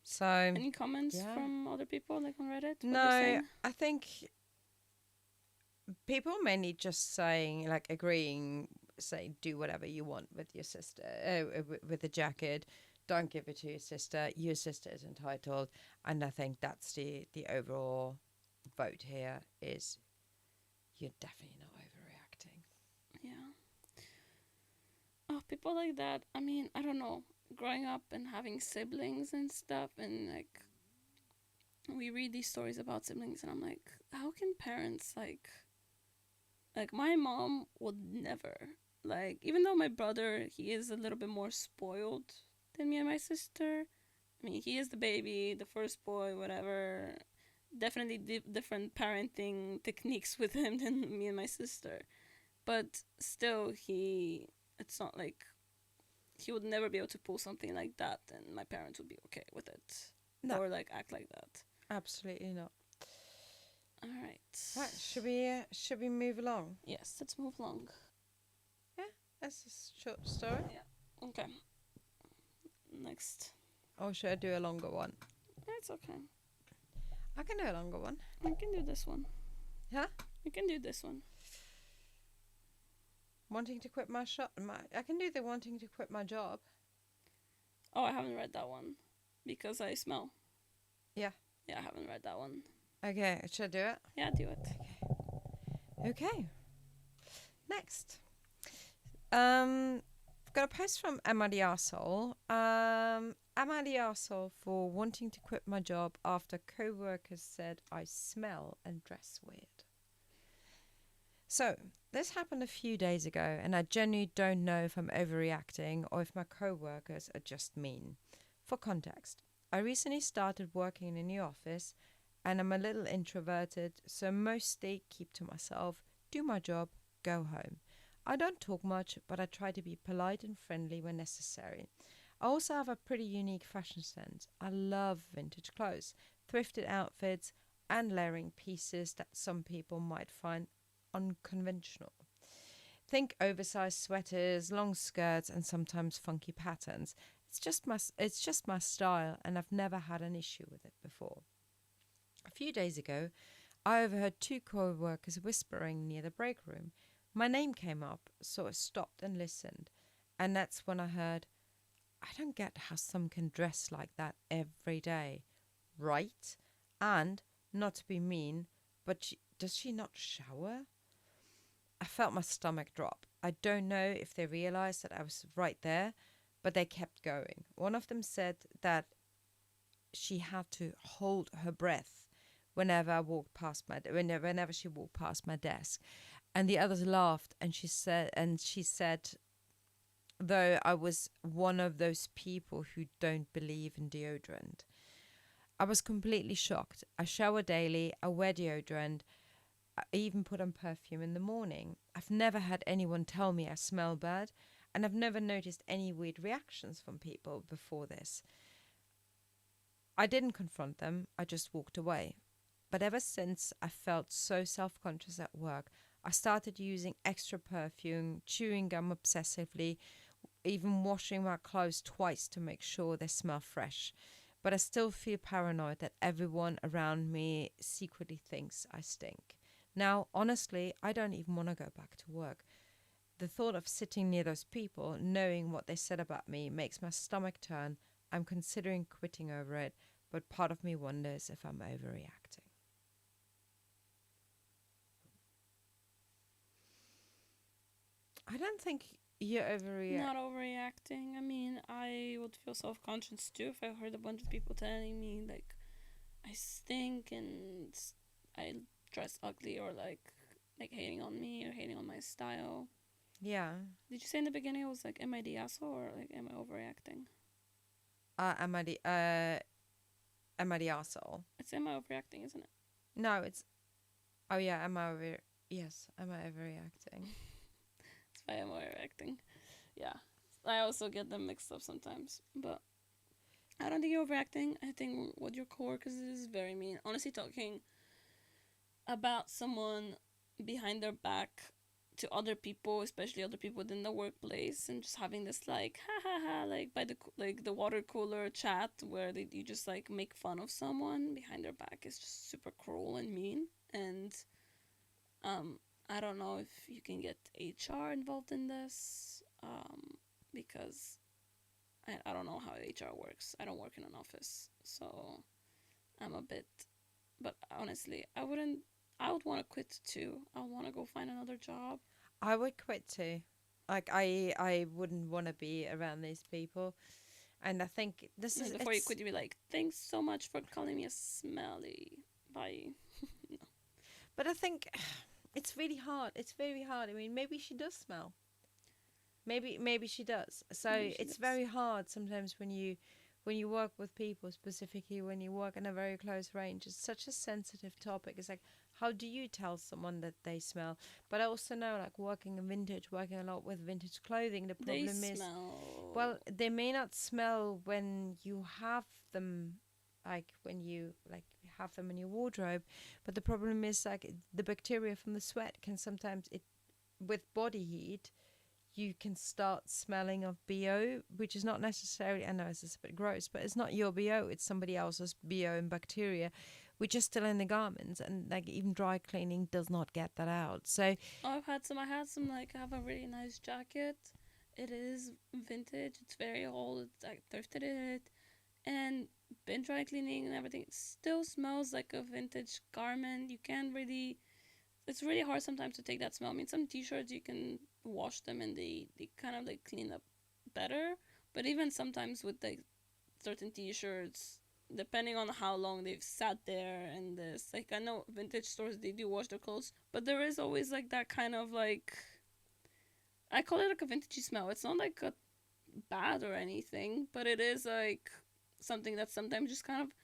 So, any comments from other people like on Reddit? What they're no, saying? I think people mainly just saying, like, agreeing, say, do whatever you want with your sister, with the jacket. Don't give it to your sister. Your sister is entitled. And I think that's the overall vote here is you're definitely not overreacting. Yeah. Oh, people like that. I mean, I don't know. Growing up and having siblings and stuff, and like, we read these stories about siblings, and I'm like, how can parents like my mom would never, like, even though my brother, he is a little bit more spoiled than me and my sister. I mean, he is the baby, the first boy, whatever. Definitely different parenting techniques with him than me and my sister. But still, it's not like he would never be able to pull something like that, and my parents would be okay with it. No. Or like act like that. Absolutely not. All right. Right, should we move along? Yes, let's move along. Yeah, that's a short story. Yeah. Okay. Next. Or should I do a longer one? It's okay. I can do a longer one. I can do this one. Huh? You can do this one. Wanting to quit my shop. I can do the wanting to quit my job. Oh, I haven't read that one. Because I smell. Yeah. Yeah, I haven't read that one. Okay, should I do it? Yeah, do it. Okay. Next. I've got a post from Emma the Arsehole. Emma the Arsehole for wanting to quit my job after co-workers said I smell and dress weird. So, this happened a few days ago, and I genuinely don't know if I'm overreacting or if my co-workers are just mean. For context, I recently started working in a new office, and I'm a little introverted, so mostly keep to myself, do my job, go home. I don't talk much, but I try to be polite and friendly when necessary. I also have a pretty unique fashion sense. I love vintage clothes, thrifted outfits, and layering pieces that some people might find unconventional. Think oversized sweaters, long skirts, and sometimes funky patterns. It's just my style, and I've never had an issue with it before. A few days ago, I overheard two co-workers whispering near the break room. My name came up, so I stopped and listened, and that's when I heard, I don't get how some can dress like that every day, right? And, not to be mean, but does she not shower? I felt my stomach drop. I don't know if they realized that I was right there, but they kept going. One of them said that she had to hold her breath whenever she walked past my desk, and the others laughed. And she said, though I was one of those people who don't believe in deodorant. I was completely shocked. I shower daily. I wear deodorant. I even put on perfume in the morning. I've never had anyone tell me I smell bad, and I've never noticed any weird reactions from people before this. I didn't confront them, I just walked away. But ever since I felt so self-conscious at work, I started using extra perfume, chewing gum obsessively, even washing my clothes twice to make sure they smell fresh. But I still feel paranoid that everyone around me secretly thinks I stink. Now, honestly, I don't even want to go back to work. The thought of sitting near those people, knowing what they said about me, makes my stomach turn. I'm considering quitting over it, but part of me wonders if I'm overreacting. I don't think you're overreacting. Not overreacting. I mean, I would feel self-conscious too if I heard a bunch of people telling me, like, I stink and I dress ugly, or like hating on me or hating on my style. Yeah. Did you say in the beginning it was like, am I the asshole, or like, am I overreacting? Am I the arsehole? It's am I overreacting, isn't it? No, it's... Oh yeah, am I overreacting? Yeah. It's why I'm overreacting. Yeah. I also get them mixed up sometimes. But I don't think you're overacting. I think what your coworkers is very mean. Honestly, talking about someone behind their back to other people, especially other people within the workplace, and just having this like ha ha ha like by the water cooler chat where you just like make fun of someone behind their back is just super cruel and mean. And um I don't know if you can get HR involved in this, because I don't know how HR works. I don't work in an office, so I'm a bit. But honestly, I would want to quit too. I would want to go find another job. I would quit too. Like I wouldn't want to be around these people. And I think this Like is before you it's quit, you'd be like, "Thanks so much for calling me a smelly." Bye. No. but I think it's really hard. It's very hard. I mean, maybe she does smell. Maybe she does. So Maybe she it's does. very hard sometimes when you work with people, specifically when you work in a very close range. It's such a sensitive topic. It's like, how do you tell someone that they smell? But I also know, like, working in vintage, working a lot with vintage clothing, the They problem is, well, smell. they may not smell when you have them, like when you like have them in your wardrobe, but the problem is like the bacteria from the sweat can sometimes it with body heat you can start smelling of BO, which is not necessarily, I know this is a bit gross, but it's not your BO, it's somebody else's BO and bacteria, which is still in the garments. And like even dry cleaning does not get that out. So, Oh, I've had some. I had some. Like I have a really nice jacket. It is vintage. It's very old. I thrifted it, and been dry cleaning and everything. It still smells like a vintage garment. You can't really. It's really hard sometimes to take that smell. I mean, some t-shirts you can wash them and they kind of like clean up better. But even sometimes with like certain t-shirts, depending on how long they've sat there and this, like I know vintage stores they do wash their clothes, but there is always like that kind of like I call it like a vintagey smell. It's not like a bad or anything, but it is like something that sometimes just kind of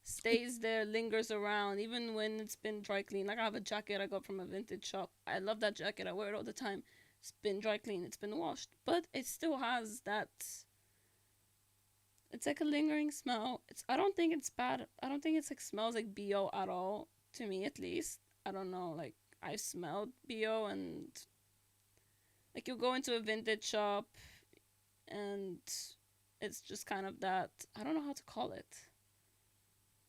stays there, lingers around, even when it's been dry cleaned. Like I have a jacket I got from a vintage shop. I love that jacket. I wear it all the time. It's been dry cleaned. It's been washed, but it still has that. It's like a lingering smell. It's. I don't think it's bad. I don't think it's like smells like bo at all. To me, at least. I don't know. Like I smelled bo, and like you go into a vintage shop, and it's just kind of that. I don't know how to call it.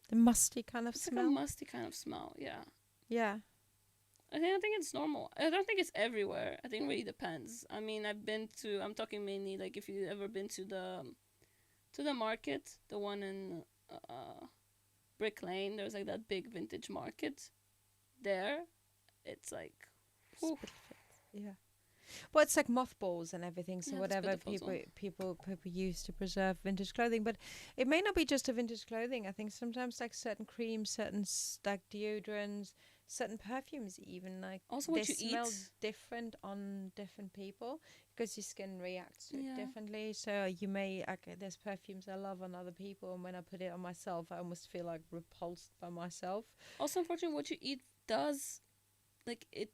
the musty kind of It's like a smell. musty kind of smell. Yeah. Yeah. I think it's normal. I don't think it's everywhere. I think it really depends. I mean, I've been to. I'm talking mainly like if you've ever been to the market, the one in Brick Lane. There's like that big vintage market. There, it's like, whew, Yeah. Well, it's like mothballs and everything. So yeah, that's whatever pitiful. people use to preserve vintage clothing, but it may not be just a vintage clothing. I think sometimes like certain creams, like deodorants, certain perfumes, even like Also, they what you smell eat. different on different people because your skin reacts to it Yeah. differently. So you may okay, there's perfumes I love on other people, and when I put it on myself, I almost feel like repulsed by myself. Also, unfortunately, what you eat does like it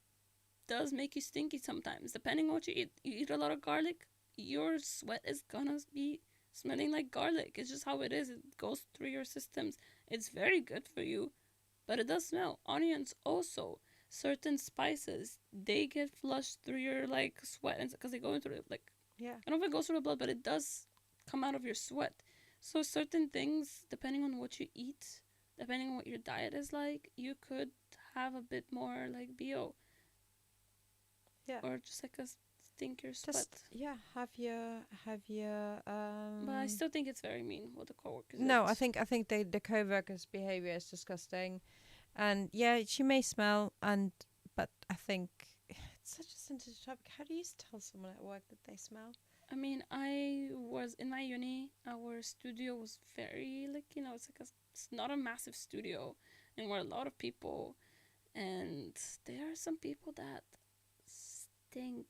does make you stinky sometimes. Depending on what you eat. You eat a lot of garlic, your sweat is gonna be smelling like garlic. It's just how it is. It goes through your systems. It's very good for you, but it does smell. Onions also. Certain spices they get flushed through your like sweat because they go into it like Yeah. I don't know if it goes through the blood, but it does come out of your sweat. So certain things, depending on what you eat, depending on what your diet is like, you could have a bit more like bo Yeah. or just like a stinkier sweat. Just yeah, have your But I still think it's very mean what the coworkers did. No, I think the co-worker's behavior is disgusting, and yeah, she may smell, and but I think it's such a sensitive topic. How do you tell someone at work that they smell? I mean, I was in my uni. Our studio was very like it's like it's not a massive studio, and we're a lot of people, and there are some people that stink,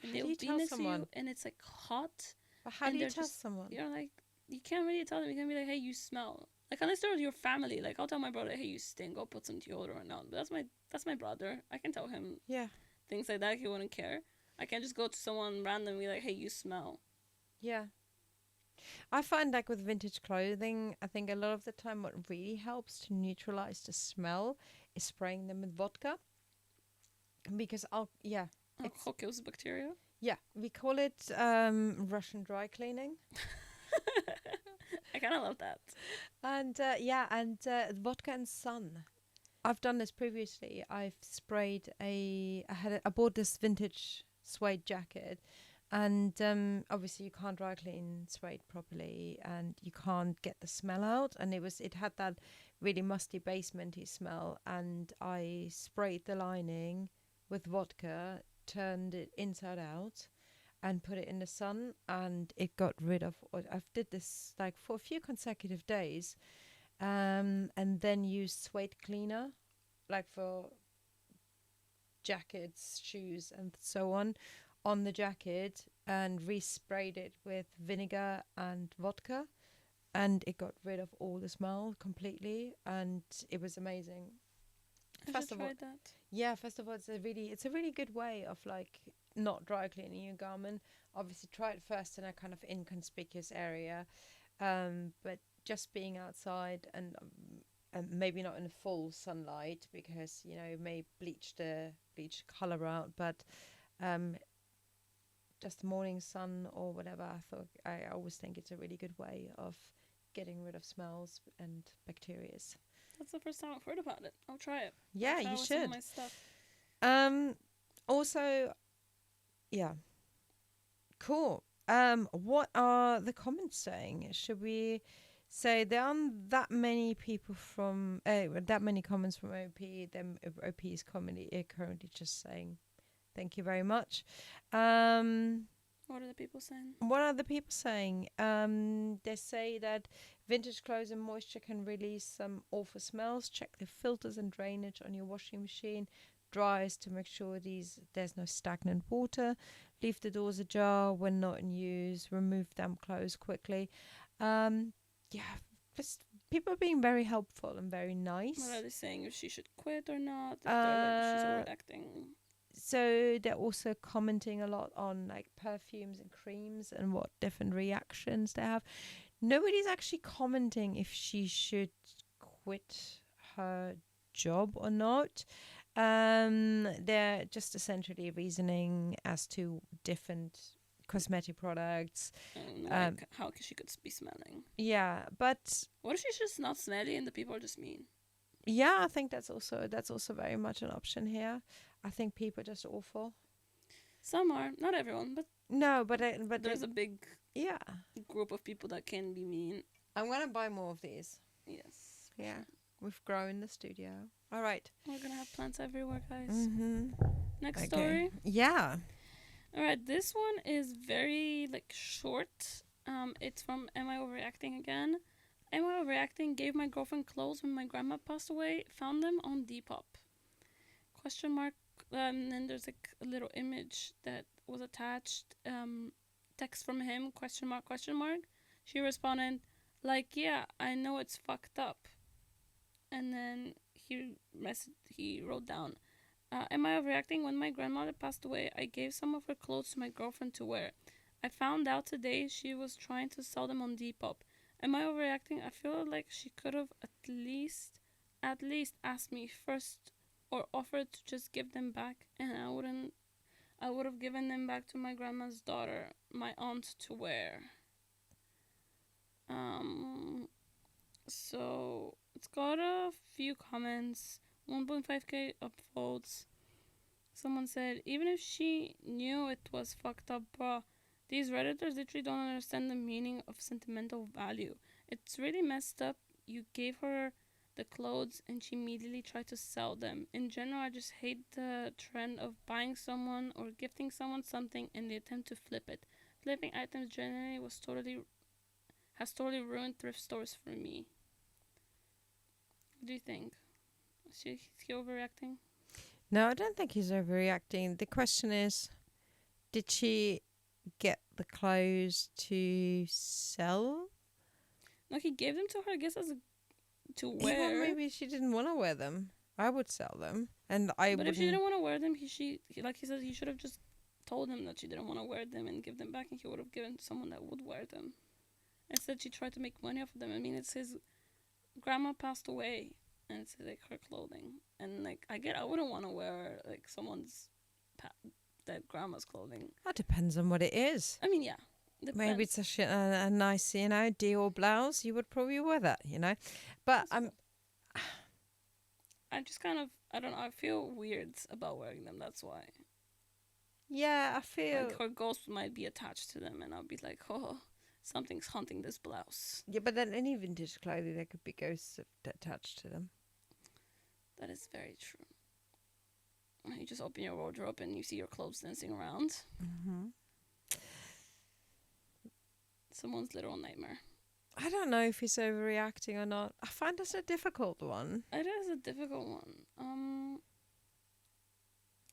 and How do they'll you be tell next to you, someone? and it's like hot, But how do and you they're tell just someone? you're like you can't really tell them. You can be like, hey, you smell. Like unless they're your family, like I'll tell my brother, hey, you stink. I'll put some deodorant on. But that's my brother. I can tell him Yeah, things like that. He wouldn't care. I can't just go to someone randomly like, hey, you smell. Yeah. I find like with vintage clothing, I think a lot of the time what really helps to neutralize the smell is spraying them with vodka. Because it's How kills bacteria? we call it Russian dry cleaning. I kind of love that. And vodka and sun. I've done this previously. I've sprayed I bought this vintage suede jacket, and obviously you can't dry clean suede properly, and you can't get the smell out. And it had that really musty basementy smell, and I sprayed the lining with vodka, turned it inside out, and put it in the sun, and it got rid of. I've did this like for a few consecutive days, and then used suede cleaner, like for jackets, shoes, and so on the jacket, and resprayed it with vinegar and vodka, and it got rid of all the smell completely, and it was amazing. I First should of all, try that. yeah, first of all, it's a really good way of like not dry cleaning your garment. Obviously, try it first in a kind of inconspicuous area, but just being outside and maybe not in full sunlight because it may bleach color out, but um, just the morning sun or whatever. I always think it's a really good way of getting rid of smells and bacteria. That's the first time I've heard about it. I'll try it. Yeah, I'll try you it with some of should. my stuff. Also, yeah, cool. What are the comments saying? Should we say there aren't that many people from that many comments from OP? Then OP is currently just saying thank you very much. What are the people saying? What are the people saying? They say that vintage clothes and moisture can release some awful smells. Check the filters and drainage on your washing machine. Dries to make sure there's no stagnant water. Leave the doors ajar when not in use. Remove damp clothes quickly. Just people being very helpful and very nice. What are they saying? If she should quit or not? If they're like she's overacting. So they're also commenting a lot on like perfumes and creams and what different reactions they have. Nobody's actually commenting if she should quit her job or not. They're just essentially reasoning as to different cosmetic products. Like how she could be smelling. Yeah, but what if she's just not smelly and the people are just mean? Yeah, I think that's also very much an option here. I think people are just awful. Some are, not everyone, but no, but there's a big yeah group of people that can be mean. I'm gonna buy more of these. Yes. Yeah, we've grown the studio. All right. We're gonna have plants everywhere, guys. Mm-hmm. Next story. Yeah. All right, this one is very short. It's from Am I Overreacting Again? Am I Overreacting? Gave my girlfriend clothes when my grandma passed away. Found them on Depop. Question mark. And there's a little image that was attached. Text from him. Question mark. Question mark. She responded, yeah, I know it's fucked up. And then he wrote down, am I overreacting? When my grandmother passed away, I gave some of her clothes to my girlfriend to wear. I found out today she was trying to sell them on Depop. Am I overreacting? I feel like she could have at least asked me first or offered to just give them back, and I would have given them back to my grandma's daughter, my aunt, to wear. So it's got a few comments, 1.5k upvotes. Someone said, even if she knew it was fucked up, bruh, these Redditors literally don't understand the meaning of sentimental value. It's really messed up. You gave her the clothes and she immediately tried to sell them. In general, I just hate the trend of buying someone or gifting someone something in the attempt to flip it. Flipping items generally has totally ruined thrift stores for me. What do you think? Is he overreacting? No, I don't think he's overreacting. The question is, did she get the clothes to sell? No, he gave them to her, I guess, to wear. Well, maybe she didn't want to wear them. I would sell them, and I. But if she didn't want to wear them, he said he should have just told him that she didn't want to wear them and give them back, and he would have given to someone that would wear them. Instead, she tried to make money off of them. I mean, it's his grandma passed away, and it's like her clothing. And like, I wouldn't want to wear like someone's dead grandma's clothing. That depends on what it is. I mean, yeah. Depends. Maybe it's a nice, Dior blouse. You would probably wear that, But I just kind of, I don't know, I feel weird about wearing them, that's why. Yeah, I feel... Like her ghost might be attached to them, and I'll be like, oh, something's haunting this blouse. Yeah, but then any vintage clothing, there could be ghosts attached to them. That is very true. You just open your wardrobe and you see your clothes dancing around. Mm-hmm. Someone's literal nightmare. I don't know if he's overreacting or not. I find this a difficult one. It is a difficult one.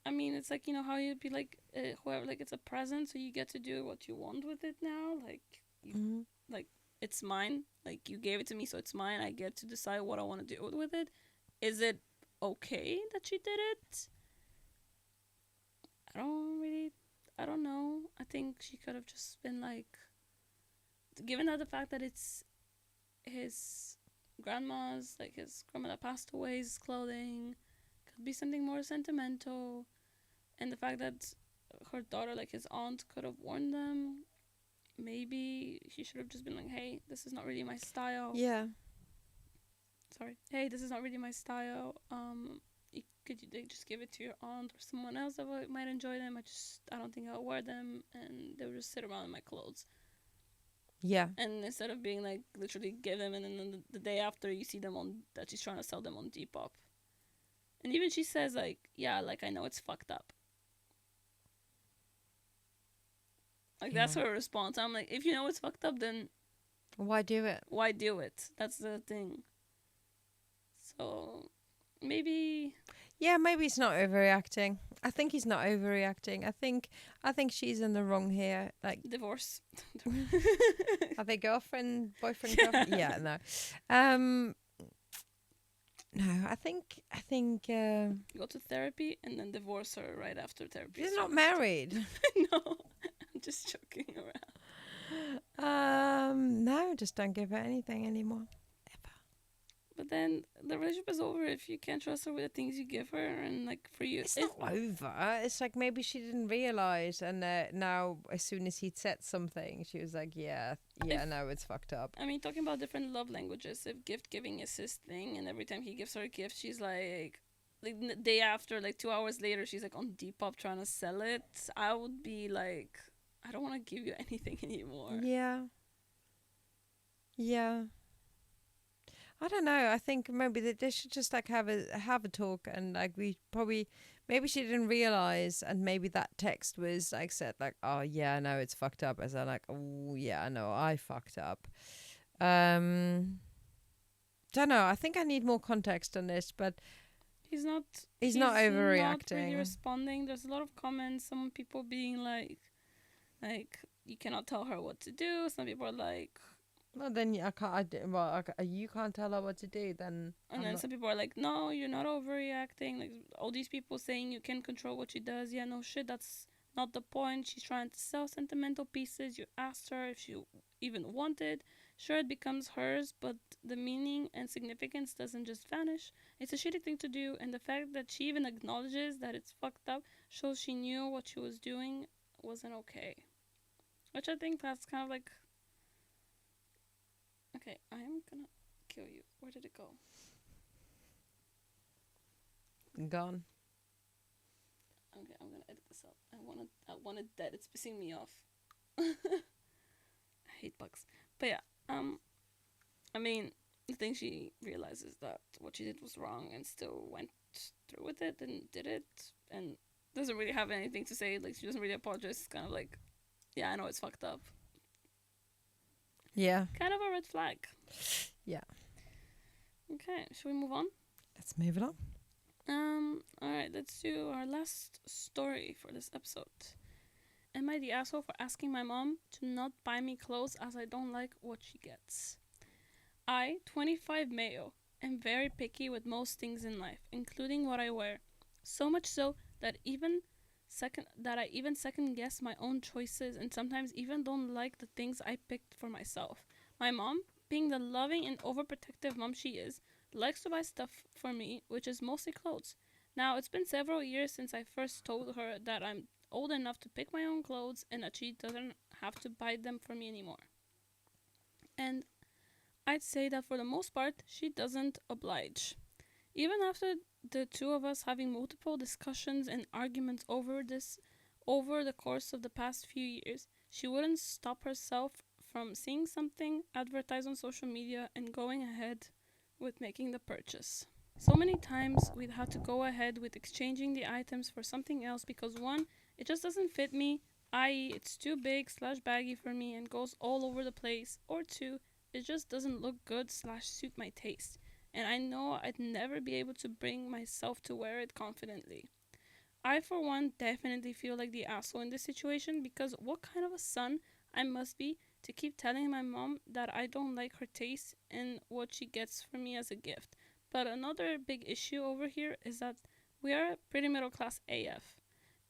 I mean, it's like, how you'd be like, whoever, like, it's a present, so you get to do what you want with it now. Like, like, it's mine. Like, you gave it to me, so it's mine. I get to decide what I want to do with it. Is it okay that she did it? I don't know. I think she could have just been like, given that the fact that it's his grandma's, like his grandma that passed away's clothing, could be something more sentimental, and the fact that her daughter, like his aunt, could have worn them, maybe he should have just been like, hey, this is not really my style. Yeah. Sorry. Hey, this is not really my style. Could you just give it to your aunt or someone else that might enjoy them? I don't think I'll wear them, and they would just sit around in my clothes. Yeah. And instead of being like, literally give them, and then the day after you see them that she's trying to sell them on Depop. And even she says like, yeah, like I know it's fucked up. Like that's her response. I'm like, if you know it's fucked up, then why do it? Why do it? That's the thing. So maybe. Yeah, maybe he's not overreacting. I think he's not overreacting. I think she's in the wrong here. Like divorce. Are they boyfriend, girlfriend? Yeah, no. No, I think go to therapy and then divorce her right after therapy. She's not married. No, I'm just joking around. No, just don't give her anything anymore. But then the relationship is over if you can't trust her with the things you give her, and like for you, it's not over. It's like maybe she didn't realize, and now as soon as he'd said something, she was like, "Yeah, no, it's fucked up." I mean, talking about different love languages, if gift giving is his thing, and every time he gives her a gift, she's like the day after, like 2 hours later, she's like on Depop trying to sell it. I would be like, I don't want to give you anything anymore. Yeah. Yeah. I don't know. I think maybe that they should just like have a talk, and like maybe she didn't realize, and maybe that text was like said like, oh yeah, no, it's fucked up, as I like, oh yeah, no, I fucked up. Don't know. I think I need more context on this, but he's not overreacting. Not really responding. There's a lot of comments. Some people being like you cannot tell her what to do. Some people are like. Well, then you can't tell her what to do. Then and then some people are like, no, you're not overreacting. Like all these people saying you can control what she does. Yeah, no shit, that's not the point. She's trying to sell sentimental pieces. You asked her if she even wanted. Sure, it becomes hers, but the meaning and significance doesn't just vanish. It's a shitty thing to do, and the fact that she even acknowledges that it's fucked up shows she knew what she was doing wasn't okay. Which I think that's kind of like. Okay, I am gonna kill you. Where did it go? Gone. Okay, I'm gonna edit this out. I want it dead. It's pissing me off. I hate bugs. But yeah, I mean, I think she realizes that what she did was wrong and still went through with it and did it, and doesn't really have anything to say. Like, she doesn't really apologize. It's kind of like, yeah, I know it's fucked up. Yeah. Kind of a red flag. Yeah. Okay, should we move on? Let's move it on. Alright, let's do our last story for this episode. Am I the asshole for asking my mom to not buy me clothes as I don't like what she gets? I, 25 male, am very picky with most things in life, including what I wear. So much so that even second guess my own choices and sometimes even don't like the things I picked for myself. My mom, being the loving and overprotective mom she is, likes to buy stuff for me, which is mostly clothes. Now, it's been several years since I first told her that I'm old enough to pick my own clothes and that she doesn't have to buy them for me anymore. And I'd say that for the most part, she doesn't oblige. Even after the two of us having multiple discussions and arguments over this over the course of the past few years, she wouldn't stop herself from seeing something advertised on social media and going ahead with making the purchase. So many times we'd have to go ahead with exchanging the items for something else because one, it just doesn't fit me, i.e., it's too big slash baggy for me and goes all over the place, or two, it just doesn't look good slash suit my taste, and I know I'd never be able to bring myself to wear it confidently. I, for one, definitely feel like the asshole in this situation because what kind of a son I must be to keep telling my mom that I don't like her taste and what she gets for me as a gift. But another big issue over here is that we are pretty middle class AF.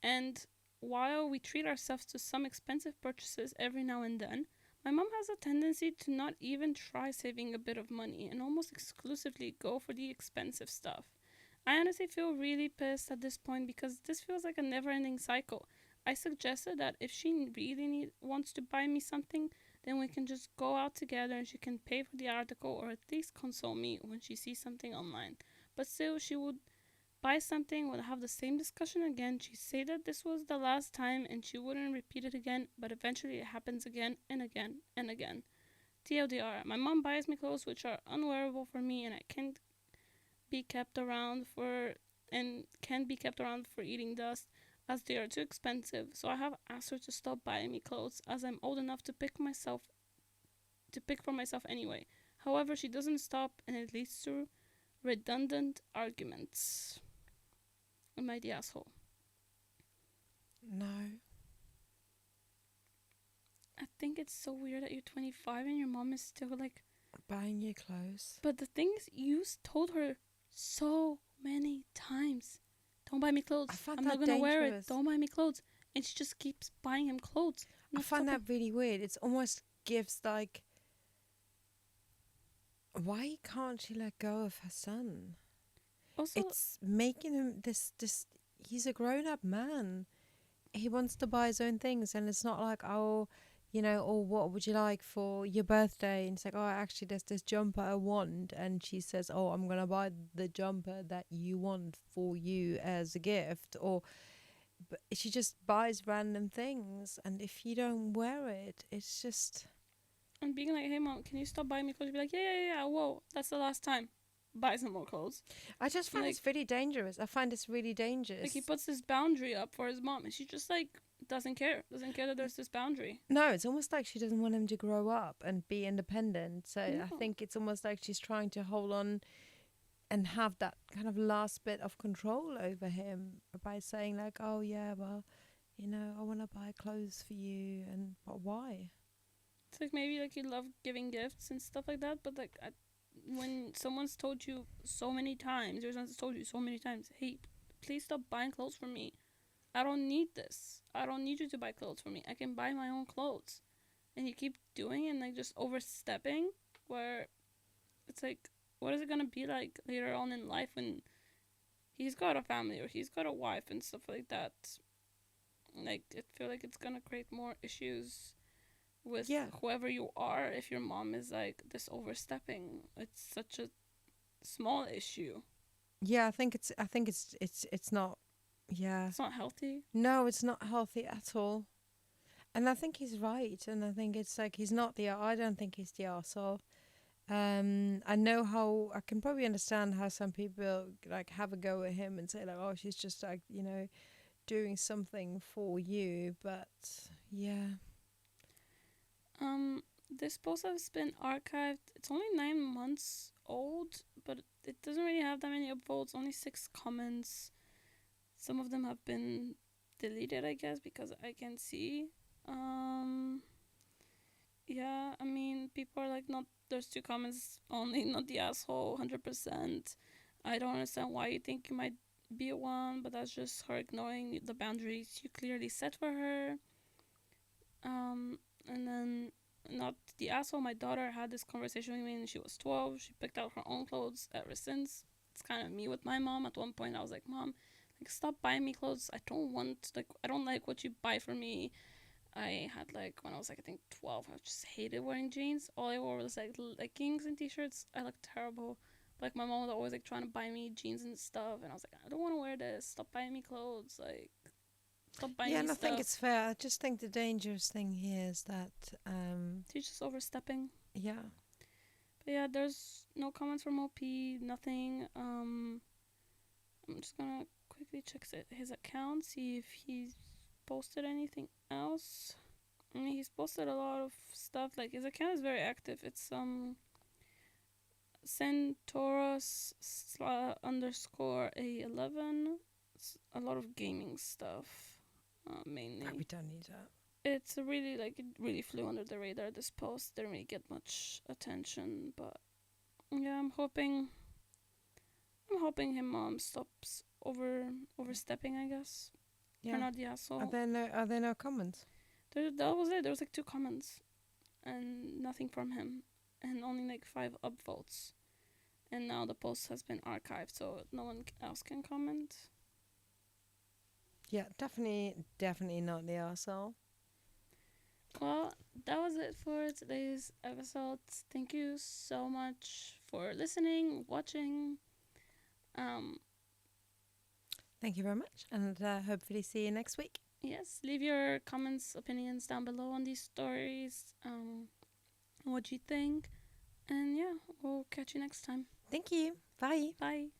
And while we treat ourselves to some expensive purchases every now and then, my mom has a tendency to not even try saving a bit of money and almost exclusively go for the expensive stuff. I honestly feel really pissed at this point because this feels like a never ending cycle. I suggested that if she really wants to buy me something, then we can just go out together and she can pay for the article or at least console me when she sees something online. But still, she would buy something, would have the same discussion again. She'd say that this was the last time and she wouldn't repeat it again, but eventually it happens again and again and again. TLDR, my mom buys me clothes which are unwearable for me and I can't be kept around for eating dust as they are too expensive. So I have asked her to stop buying me clothes as I'm old enough to pick for myself anyway. However, she doesn't stop and it leads to redundant arguments. Am I the asshole? No. I think it's so weird that you're 25 and your mom is still like buying you clothes. But the thing is, you told her so many times, "Don't buy me clothes. I'm not gonna wear it. Don't buy me clothes." And she just keeps buying him clothes. I find that really weird. It's almost gives like, why can't she let go of her son? Also, it's making him this. He's a grown-up man. He wants to buy his own things, and it's not like, oh, or what would you like for your birthday? And it's like, oh, actually, there's this jumper I want, and she says, oh, I'm gonna buy the jumper that you want for you as a gift, but she just buys random things, and if you don't wear it, it's just. And being like, hey mom, can you stop buying me clothes? She'd be like, yeah, whoa, that's the last time. Buy some more clothes. I just find it's really dangerous. I find it's really dangerous. Like, he puts this boundary up for his mom, and she just like doesn't care that there's this boundary. No, it's almost like she doesn't want him to grow up and be independent. So No. I think it's almost like she's trying to hold on and have that kind of last bit of control over him by saying like, oh yeah, well, I want to buy clothes for you, but why? It's like maybe like you love giving gifts and stuff like that, but like when someone's told you so many times, your son's told you so many times, hey, please stop buying clothes for me. I don't need this. I don't need you to buy clothes for me. I can buy my own clothes. And you keep doing it and like just overstepping, where it's like, what is it gonna be like later on in life when he's got a family or he's got a wife and stuff like that? Like, I feel like it's gonna create more issues with whoever you are if your mom is like this overstepping. It's such a small issue. Yeah, I think it's not. Yeah, it's not healthy. No, it's not healthy at all. And I think he's right. And I think it's like I don't think he's the arsehole. I know how I can probably understand how some people like have a go at him and say like, oh, she's just like doing something for you. But yeah. This post has been archived. It's only 9 months old, but it doesn't really have that many upvotes. Only 6 comments. Some of them have been deleted, I guess, because I can see. Yeah, I mean, people are like, not. There's 2 comments only, not the asshole, 100%. I don't understand why you think you might be a one, but that's just her ignoring the boundaries you clearly set for her. And then, not the asshole, my daughter had this conversation with me when she was 12. She picked out her own clothes ever since. It's kind of me with my mom. At one point, I was like, Mom, like, stop buying me clothes. I don't like what you buy for me. I had, like, when I was, like, I think 12, I just hated wearing jeans. All I wore was, like, leggings and t-shirts. I looked terrible. Like, my mom was always, like, trying to buy me jeans and stuff. And I was like, I don't want to wear this. Stop buying me clothes. Like, stop buying Yeah, me and I stuff. think it's fair. I just think the dangerous thing here is that, She's just overstepping. yeah. But yeah, there's no comments from OP, nothing. I'm just gonna quickly check his account, see if he's posted anything else. I mean, he's posted a lot of stuff. Like, his account is very active. It's Centaurus underscore A11. It's a lot of gaming stuff, mainly. We don't need that. It's really, like, it really flew under the radar. This post didn't really get much attention, but yeah, I'm hoping him stops overstepping, I guess. Yeah. Or not the asshole. Are there no comments? That was it. There was like 2 comments and nothing from him, and only like 5 upvotes. And now the post has been archived, so no one else can comment. Yeah, definitely not the arsehole. Well, that was it for today's episode. Thank you so much for listening, watching. Thank you very much, and hopefully see you next week. Yes, leave your comments, opinions down below on these stories. What you think. And yeah, we'll catch you next time. Thank you. Bye. Bye.